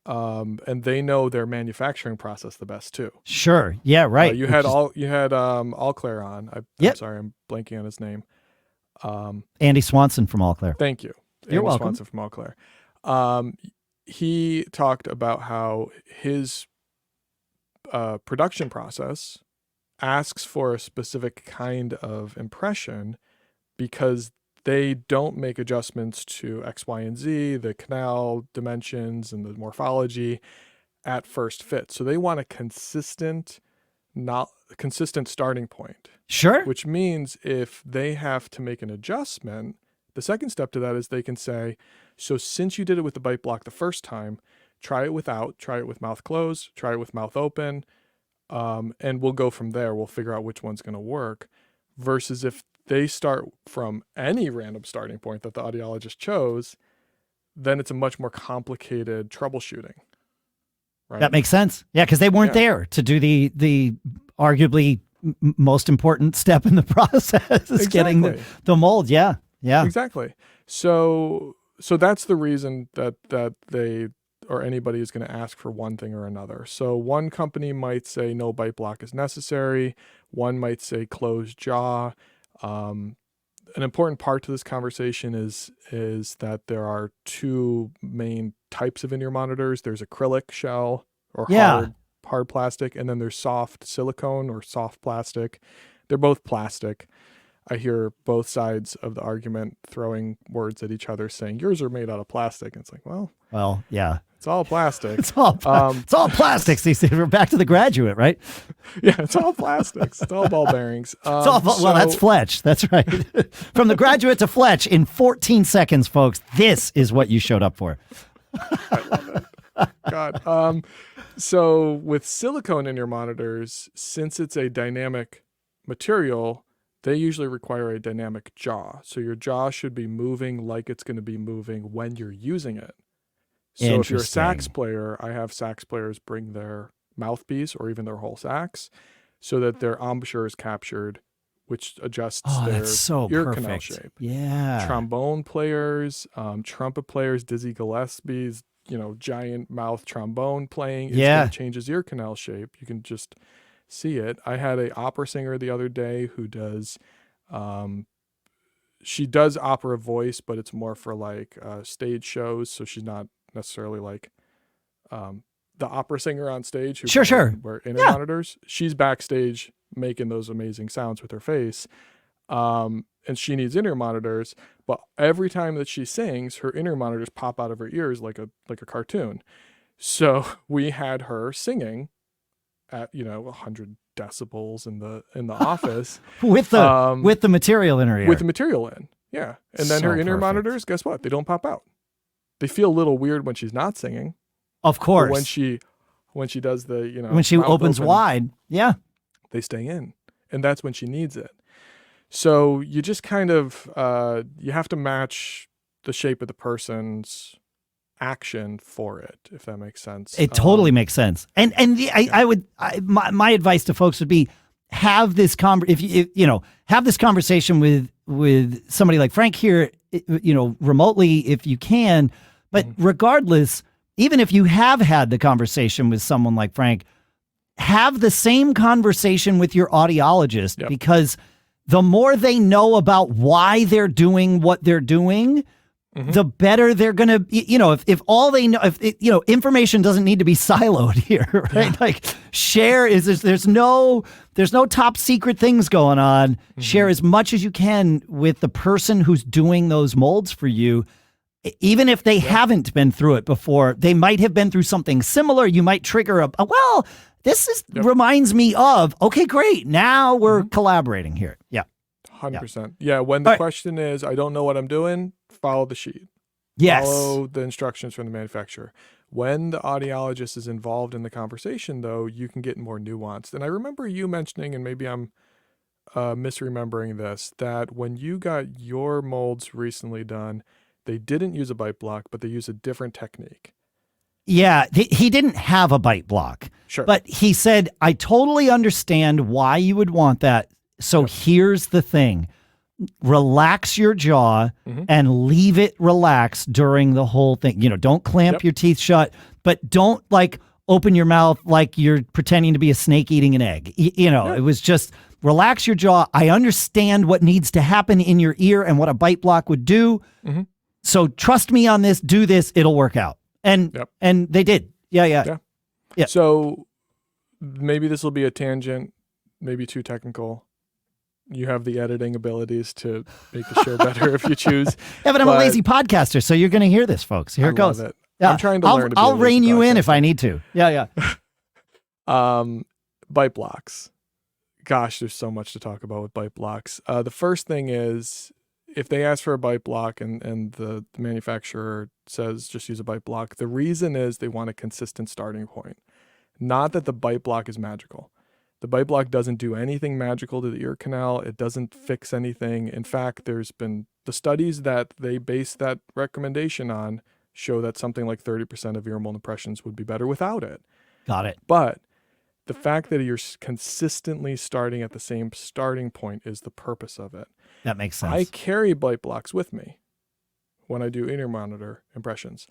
And they know their manufacturing process the best too. Sure. Yeah. Right. You had All Claire on. I'm sorry, I'm blanking on his name. Andy Swanson from All Claire. Thank you. You're Andy welcome. Swanson from All Claire. He talked about how his production process asks for a specific kind of impression because they don't make adjustments to X, Y, and Z, the canal dimensions and the morphology at first fit. So they want a consistent starting point. Sure. Which means if they have to make an adjustment, the second step to that is they can say, so since you did it with the bite block the first time, try it without, try it with mouth closed, try it with mouth open, and we'll go from there. We'll figure out which one's going to work. Versus if they start from any random starting point that the audiologist chose, then it's a much more complicated troubleshooting. Right? That makes sense. Yeah, because they weren't there to do the arguably most important step in the process is getting the mold. Yeah. Exactly. So that's the reason that they or anybody is going to ask for one thing or another. So one company might say no bite block is necessary. One might say closed jaw. An important part to this conversation is that there are two main types of in-ear monitors. There's acrylic shell or hard plastic, and then there's soft silicone or soft plastic. They're both plastic. I hear both sides of the argument throwing words at each other saying yours are made out of plastic. And it's like, well, yeah. It's all plastic. It's all plastics. We're back to The Graduate, right? Yeah, it's all plastics. It's all ball bearings. That's Fletch. That's right. From The Graduate to Fletch in 14 seconds, folks. This is what you showed up for. I love it. God. So with silicone in your monitors, since it's a dynamic material, they usually require a dynamic jaw. So your jaw should be moving like it's going to be moving when you're using it. So if you're a sax player, I have sax players bring their mouthpiece or even their whole sax so that their embouchure is captured, which adjusts their ear canal shape. Yeah. Trombone players, trumpet players, Dizzy Gillespie's, giant mouth trombone playing. It changes ear canal shape. You can just see it. I had a opera singer the other day who does she does opera voice, but it's more for like stage shows, so she's not necessarily like the opera singer on stage who Sure. wear inner monitors, she's backstage making those amazing sounds with her face. And she needs inner monitors, but every time that she sings, her inner monitors pop out of her ears like a cartoon. So we had her singing at 100 decibels in the office with the material in her ear. With the material in, yeah. And then her inner monitors, guess what? They don't pop out. They feel a little weird when she's not singing. Of course. But when she does the when she opens wide, they stay in, and that's when she needs it. So you just kind of you have to match the shape of the person's action for it, if that makes sense. It totally makes sense. And my advice to folks would be have this have this conversation with somebody like Frank here, remotely if you can. But regardless, even if you have had the conversation with someone like Frank, have the same conversation with your audiologist, because the more they know about why they're doing what they're doing, the better they're going to, if all they know, information doesn't need to be siloed here, right? Yeah. Like there's no top secret things going on. Share as much as you can with the person who's doing those molds for you. Even if they haven't been through it before, they might have been through something similar. You might trigger this reminds me of, okay, great. Now we're collaborating here. Yeah. 100%. Yeah. When the question is, I don't know what I'm doing, follow the sheet. Yes. Follow the instructions from the manufacturer. When the audiologist is involved in the conversation, though, you can get more nuanced. And I remember you mentioning, and maybe I'm misremembering this, that when you got your molds recently done, they didn't use a bite block, but they used a different technique. Yeah, he didn't have a bite block. Sure. But he said, I totally understand why you would want that. So here's the thing. Relax your jaw and leave it relaxed during the whole thing. Don't clamp your teeth shut, but don't open your mouth like you're pretending to be a snake eating an egg. It was just relax your jaw. I understand what needs to happen in your ear and what a bite block would do. So trust me on this, do this, it'll work out. And they did. Yeah. So maybe this will be a tangent, maybe too technical. You have the editing abilities to make the show better if you choose. Yeah, but I'm a lazy podcaster, so you're going to hear this, folks. Here it goes. Love it. Yeah, I'm trying to learn to be I'll rein you in if I need to. Yeah. Bite blocks. Gosh, there's so much to talk about with bite blocks. The first thing is, if they ask for a bite block and the manufacturer says just use a bite block, the reason is they want a consistent starting point. Not that the bite block is magical. The bite block doesn't do anything magical to the ear canal. It doesn't fix anything. In fact, there's been the studies that they base that recommendation on show that something like 30% of ear mold impressions would be better without it. Got it. But the fact that you're consistently starting at the same starting point is the purpose of it. That makes sense. I carry bite blocks with me when I do inner monitor impressions.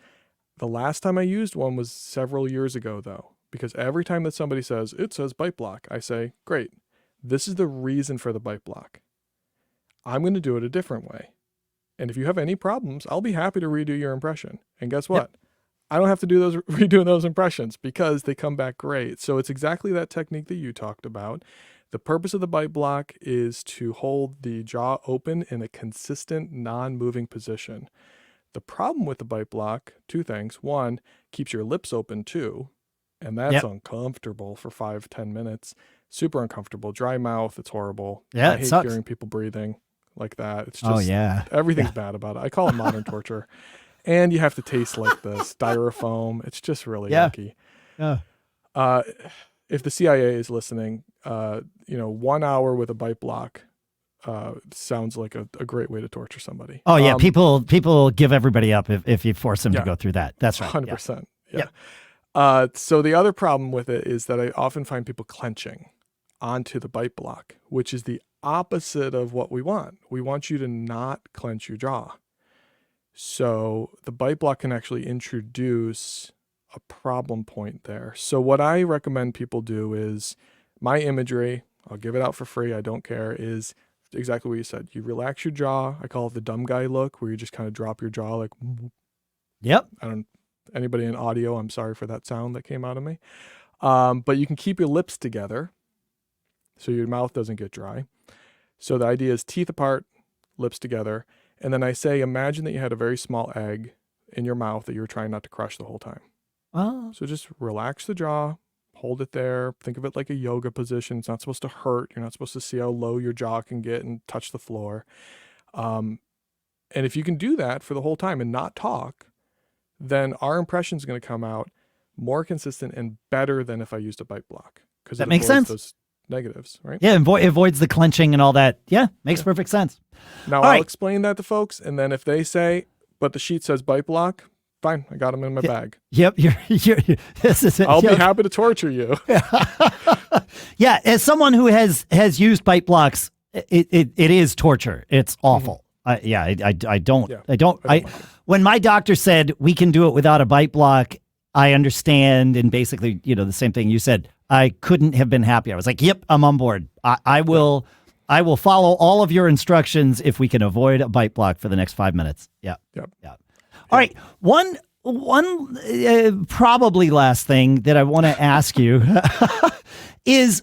The last time I used one was several years ago, though, because every time that somebody says, it says bite block, I say, great, this is the reason for the bite block. I'm going to do it a different way. And if you have any problems, I'll be happy to redo your impression. And guess what? Yep. I don't have to do redoing those impressions because they come back great. So it's exactly that technique that you talked about. The purpose of the bite block is to hold the jaw open in a consistent, non-moving position. The problem with the bite block, two things. One, keeps your lips open too, and that's uncomfortable for 5-10 minutes. Super uncomfortable. Dry mouth, it's horrible. Yeah, I hate hearing people breathing like that. It's just everything's bad about it. I call it modern torture. And you have to taste like the styrofoam. It's just really yucky. Yeah. If the CIA is listening, 1 hour with a bite block sounds like a great way to torture somebody. Oh yeah, people give everybody up if you force them to go through that. That's right. 100%. Yeah. So the other problem with it is that I often find people clenching onto the bite block, which is the opposite of what we want. We want you to not clench your jaw. So the bite block can actually introduce a problem point there. So what I recommend people do is, my imagery, I'll give it out for free, I don't care, is exactly what you said. You relax your jaw. I call it the dumb guy look, where you just kind of drop your jaw like, yep. I don't Anybody in audio, I'm sorry for that sound that came out of me. But you can keep your lips together so your mouth doesn't get dry. So the idea is teeth apart, lips together. And then I say, imagine that you had a very small egg in your mouth that you were trying not to crush the whole time. Oh. So just relax the jaw, hold it there. Think of it like a yoga position. It's not supposed to hurt. You're not supposed to see how low your jaw can get and touch the floor. And if you can do that for the whole time and not talk, then our impression is going to come out more consistent and better than if I used a bite block. Because that makes sense. Those negatives, right? Yeah, avoids the clenching and all that. Yeah, makes perfect sense. Now I'll explain that to folks, and then if they say, but the sheet says bite block, fine, I got them in my bag. Yep, this is it. I'll be happy to torture you. Yeah, as someone who has used bite blocks, it is torture. It's awful. When my doctor said we can do it without a bite block, I understand, and basically, the same thing you said. I couldn't have been happier. I was like, "Yep, I'm on board. I will follow all of your instructions if we can avoid a bite block for the next 5 minutes." Yeah. All right, one probably last thing that I want to ask you is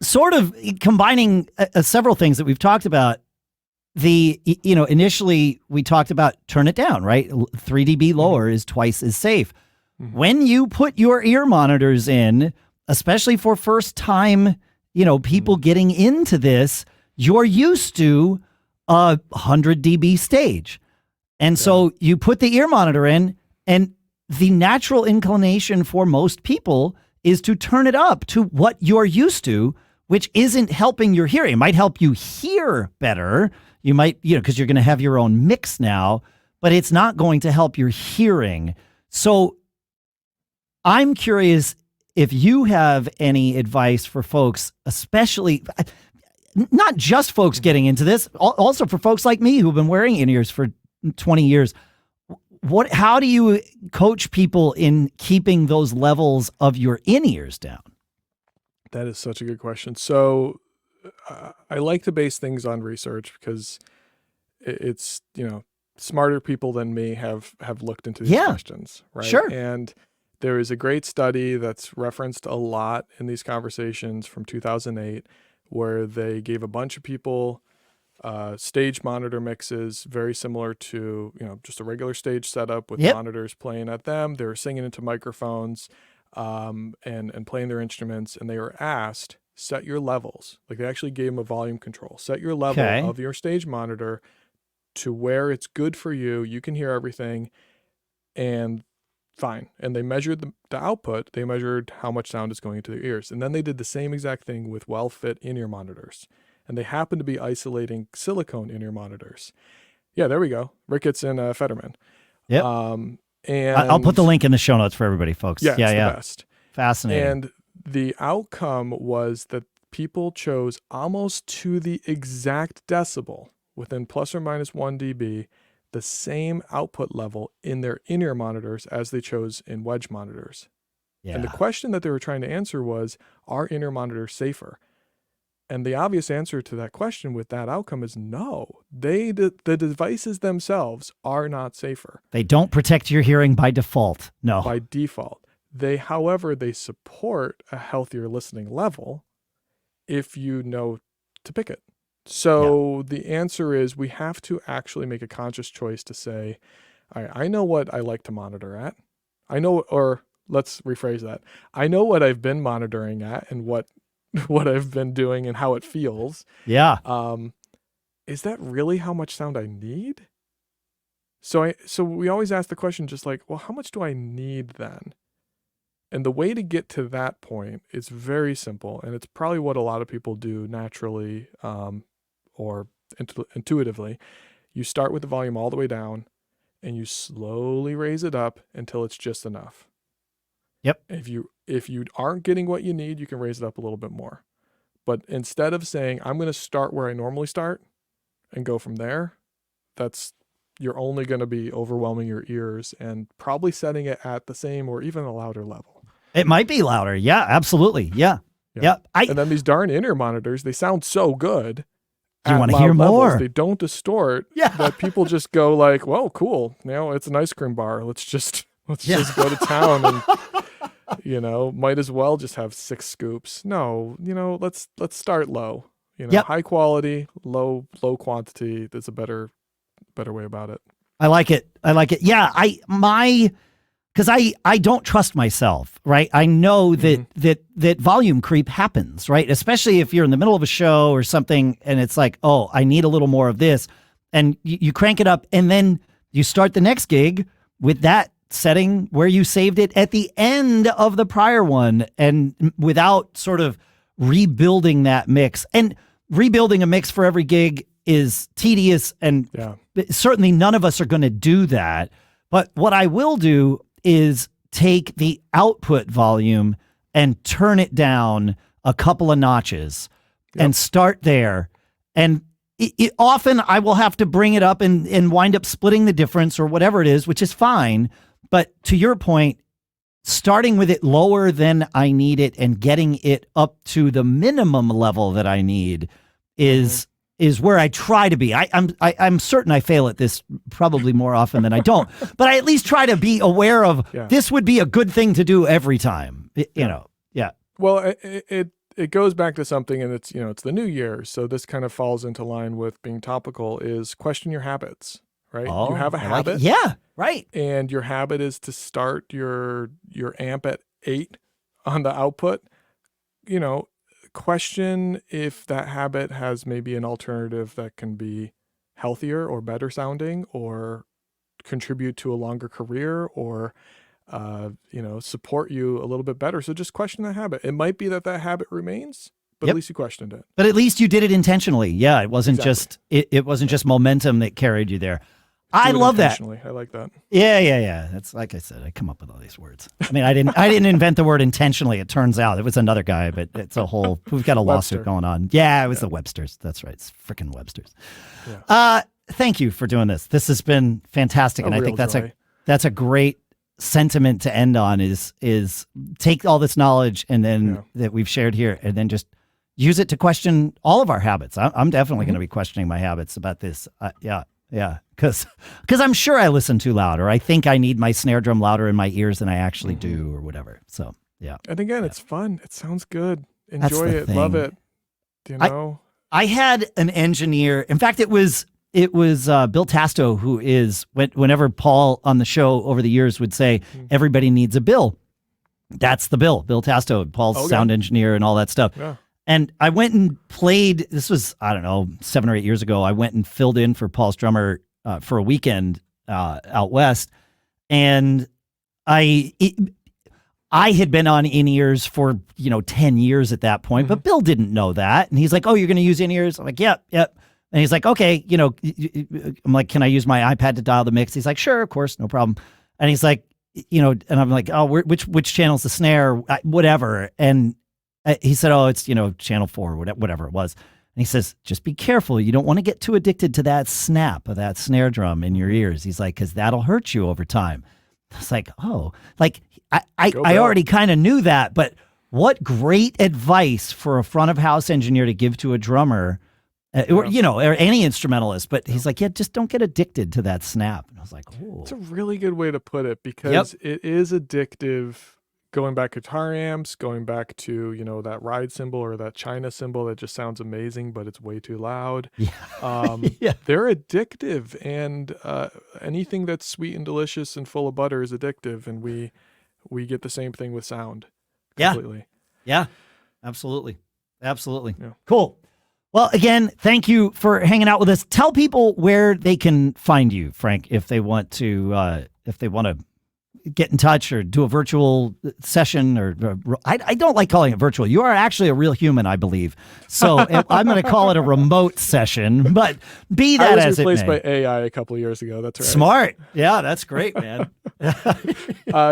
sort of combining several things that we've talked about. Initially we talked about turn it down, right? 3 dB lower is twice as safe. Mm-hmm. When you put your ear monitors in, especially for first time, people getting into this, you're used to a 100 dB stage. And so you put the ear monitor in, and the natural inclination for most people is to turn it up to what you're used to, which isn't helping your hearing. It might help you hear better. You might, because you're going to have your own mix now, but it's not going to help your hearing. So I'm curious if you have any advice for folks, especially not just folks getting into this, also for folks like me who've been wearing in-ears for 20 years. How do you coach people in keeping those levels of your in-ears down? That is such a good question. So I like to base things on research because it's, smarter people than me have looked into these questions, right? Sure. And there is a great study that's referenced a lot in these conversations from 2008 where they gave a bunch of people stage monitor mixes very similar to, just a regular stage setup with monitors playing at them. They were singing into microphones and playing their instruments, and they were asked, set your levels. Like, they actually gave them a volume control. Set your level of your stage monitor to where it's good for you. You can hear everything, and fine. And they measured the output. They measured how much sound is going into their ears. And then they did the same exact thing with well-fit in-ear monitors. And they happen to be isolating silicone in-ear monitors. Yeah, there we go. Ricketts and Fetterman. Yep. And I'll put the link in the show notes for everybody, folks. Yeah, it's the best. Fascinating. And the outcome was that people chose almost to the exact decibel, within plus or minus 1 dB, the same output level in their in-ear monitors as they chose in wedge monitors. Yeah. And the question that they were trying to answer was, are in-ear monitors safer? And the obvious answer to that question with that outcome is no. The devices themselves are not safer. They don't protect your hearing by default. No. By default. However, they support a healthier listening level if you know to pick it. So the answer is we have to actually make a conscious choice to say, all right, I know what I like to monitor at. I know, or let's rephrase that. I know what I've been monitoring at and what I've been doing and how it feels. Yeah. Is that really how much sound I need? So we always ask the question just like, well, how much do I need then? And the way to get to that point is very simple. And it's probably what a lot of people do naturally or intuitively. You start with the volume all the way down and you slowly raise it up until it's just enough. Yep. If you aren't getting what you need, you can raise it up a little bit more. But instead of saying, I'm going to start where I normally start and go from there, you're only going to be overwhelming your ears and probably setting it at the same or even a louder level. It might be louder. Yeah, absolutely. Yeah. And then these darn in-ear monitors, they sound so good. You want to hear more. Levels, they don't distort. Yeah. That people just go like, well, cool. Now it's an ice cream bar. Let's just Let's just go to town and, might as well just have 6 scoops. No, let's start low. High quality, low quantity. That's a better way about it. I like it. Yeah, because I don't trust myself, right? I know that volume creep happens, right? Especially if you're in the middle of a show or something and it's like, oh, I need a little more of this. And you crank it up and then you start the next gig with that setting where you saved it at the end of the prior one and without sort of rebuilding that mix. And rebuilding a mix for every gig is tedious and certainly none of us are going to do that. But what I will do is take the output volume and turn it down a couple of notches and start there. And often I will have to bring it up and wind up splitting the difference or whatever it is, which is fine. But to your point, starting with it lower than I need it and getting it up to the minimum level that I need is where I try to be. I'm certain I fail at this probably more often than I don't, but I at least try to be aware of this would be a good thing to do every time, Well, it goes back to something, and it's the new year, so this kind of falls into line with being topical, is question your habits, right? You have a habit. Yeah, right. And your habit is to start your amp at 8 on the output. Question if that habit has maybe an alternative that can be healthier or better sounding or contribute to a longer career or support you a little bit better. So just question that habit. It might be that habit remains, but at least you questioned it. But at least you did it intentionally. Yeah, it wasn't just it wasn't just momentum that carried you there. I love that. I like that. Yeah. That's like I said, I come up with all these words. I mean, I didn't invent the word intentionally. It turns out it was another guy, but it's a whole, we've got a lawsuit going on. Yeah, it was the Websters. That's right. It's freaking Websters. Yeah. Thank you for doing this. This has been fantastic. And I think that's a great sentiment to end on is take all this knowledge and then that we've shared here and then just use it to question all of our habits. I'm definitely going to be questioning my habits about this. Yeah, because I'm sure I listen too loud, or I think I need my snare drum louder in my ears than I actually do, or whatever. So yeah. And again, it's fun. It sounds good. Enjoy it. Love it. I had an engineer. In fact, it was Bill Tasto who is whenever Paul on the show over the years would say everybody needs a Bill. That's the Bill Tasto, Paul's sound engineer and all that stuff. Yeah. And I went and played, this was, I don't know, 7 or 8 years ago. I went and filled in for Paul's drummer for a weekend out west. And I had been on in-ears for, 10 years at that point, but Bill didn't know that. And he's like, oh, you're going to use in-ears? I'm like, yep. And he's like, okay, I'm like, can I use my iPad to dial the mix? He's like, sure, of course, no problem. And he's like, and I'm like, oh, which channel's the snare? Whatever. And he said, oh, it's, channel 4, whatever it was. And he says, just be careful. You don't want to get too addicted to that snap of that snare drum in your ears. He's like, because that'll hurt you over time. I was like, oh, like I already kind of knew that, but what great advice for a front of house engineer to give to a drummer or any instrumentalist. But he's like, yeah, just don't get addicted to that snap. And I was like, oh. It's a really good way to put it because it is addictive. Going back guitar amps, going back to, that ride cymbal or that China cymbal that just sounds amazing, but it's way too loud. Yeah. They're addictive, and anything that's sweet and delicious and full of butter is addictive, and we get the same thing with sound. Completely. Yeah. Absolutely. Yeah. Cool. Well, again, thank you for hanging out with us. Tell people where they can find you, Frank, if they want to get in touch or do a virtual session or I don't like calling it virtual. You are actually a real human, I believe. So I'm going to call it a remote session, but be that as it may. I was replaced by AI a couple of years ago. That's right. Smart. Yeah, that's great, man.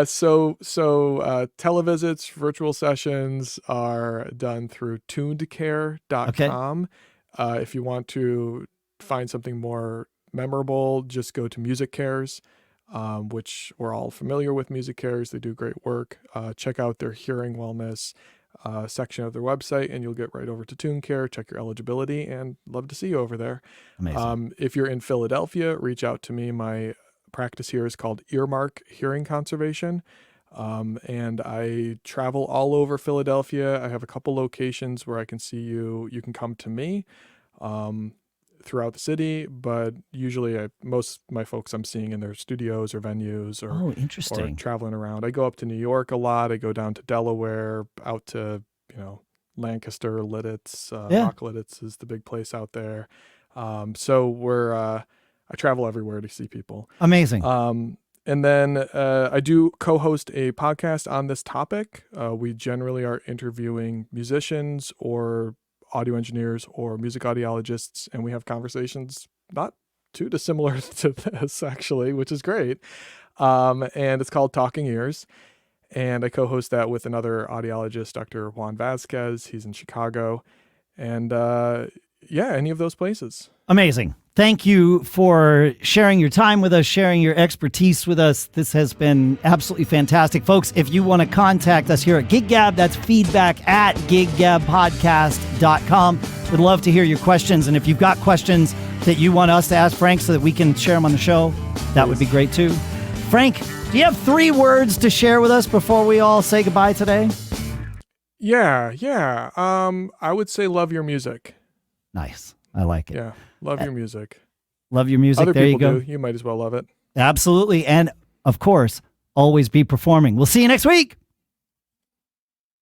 So televisits, virtual sessions are done through tunedcare.com. Okay. If you want to find something more memorable, just go to Music Cares. Which we're all familiar with Music Cares. They do great work. Check out their hearing wellness section of their website, and you'll get right over to TuneCare. Check your eligibility, and love to see you over there. Amazing. If you're in Philadelphia, reach out to me. My practice here is called Earmark Hearing Conservation. And I travel all over Philadelphia. I have a couple locations where I can see you. You can come to me throughout the city, but usually most of my folks I'm seeing in their studios or venues or interesting. traveling around. I go up to New York a lot. I go down to Delaware, out to, Lancaster, Lidditz, Rock Lidditz is the big place out there. So I travel everywhere to see people. Amazing. And then I do co-host a podcast on this topic. We generally are interviewing musicians or audio engineers or music audiologists, and we have conversations not too dissimilar to this, actually, which is great. And it's called Talking Ears. And I co-host that with another audiologist, Dr. Juan Vasquez. He's in Chicago. And any of those places. Amazing. Thank you for sharing your time with us, sharing your expertise with us. This has been absolutely fantastic. Folks, if you want to contact us here at Gig Gab, that's feedback@giggabpodcast.com. We'd love to hear your questions. And if you've got questions that you want us to ask Frank so that we can share them on the show, that would be great too. Frank, do you have 3 words to share with us before we all say goodbye today? Yeah. I would say love your music. Nice. I like it. Yeah. Love your music. Love your music. Other there people you go. do. You might as well love it. Absolutely. And of course, always be performing. We'll see you next week.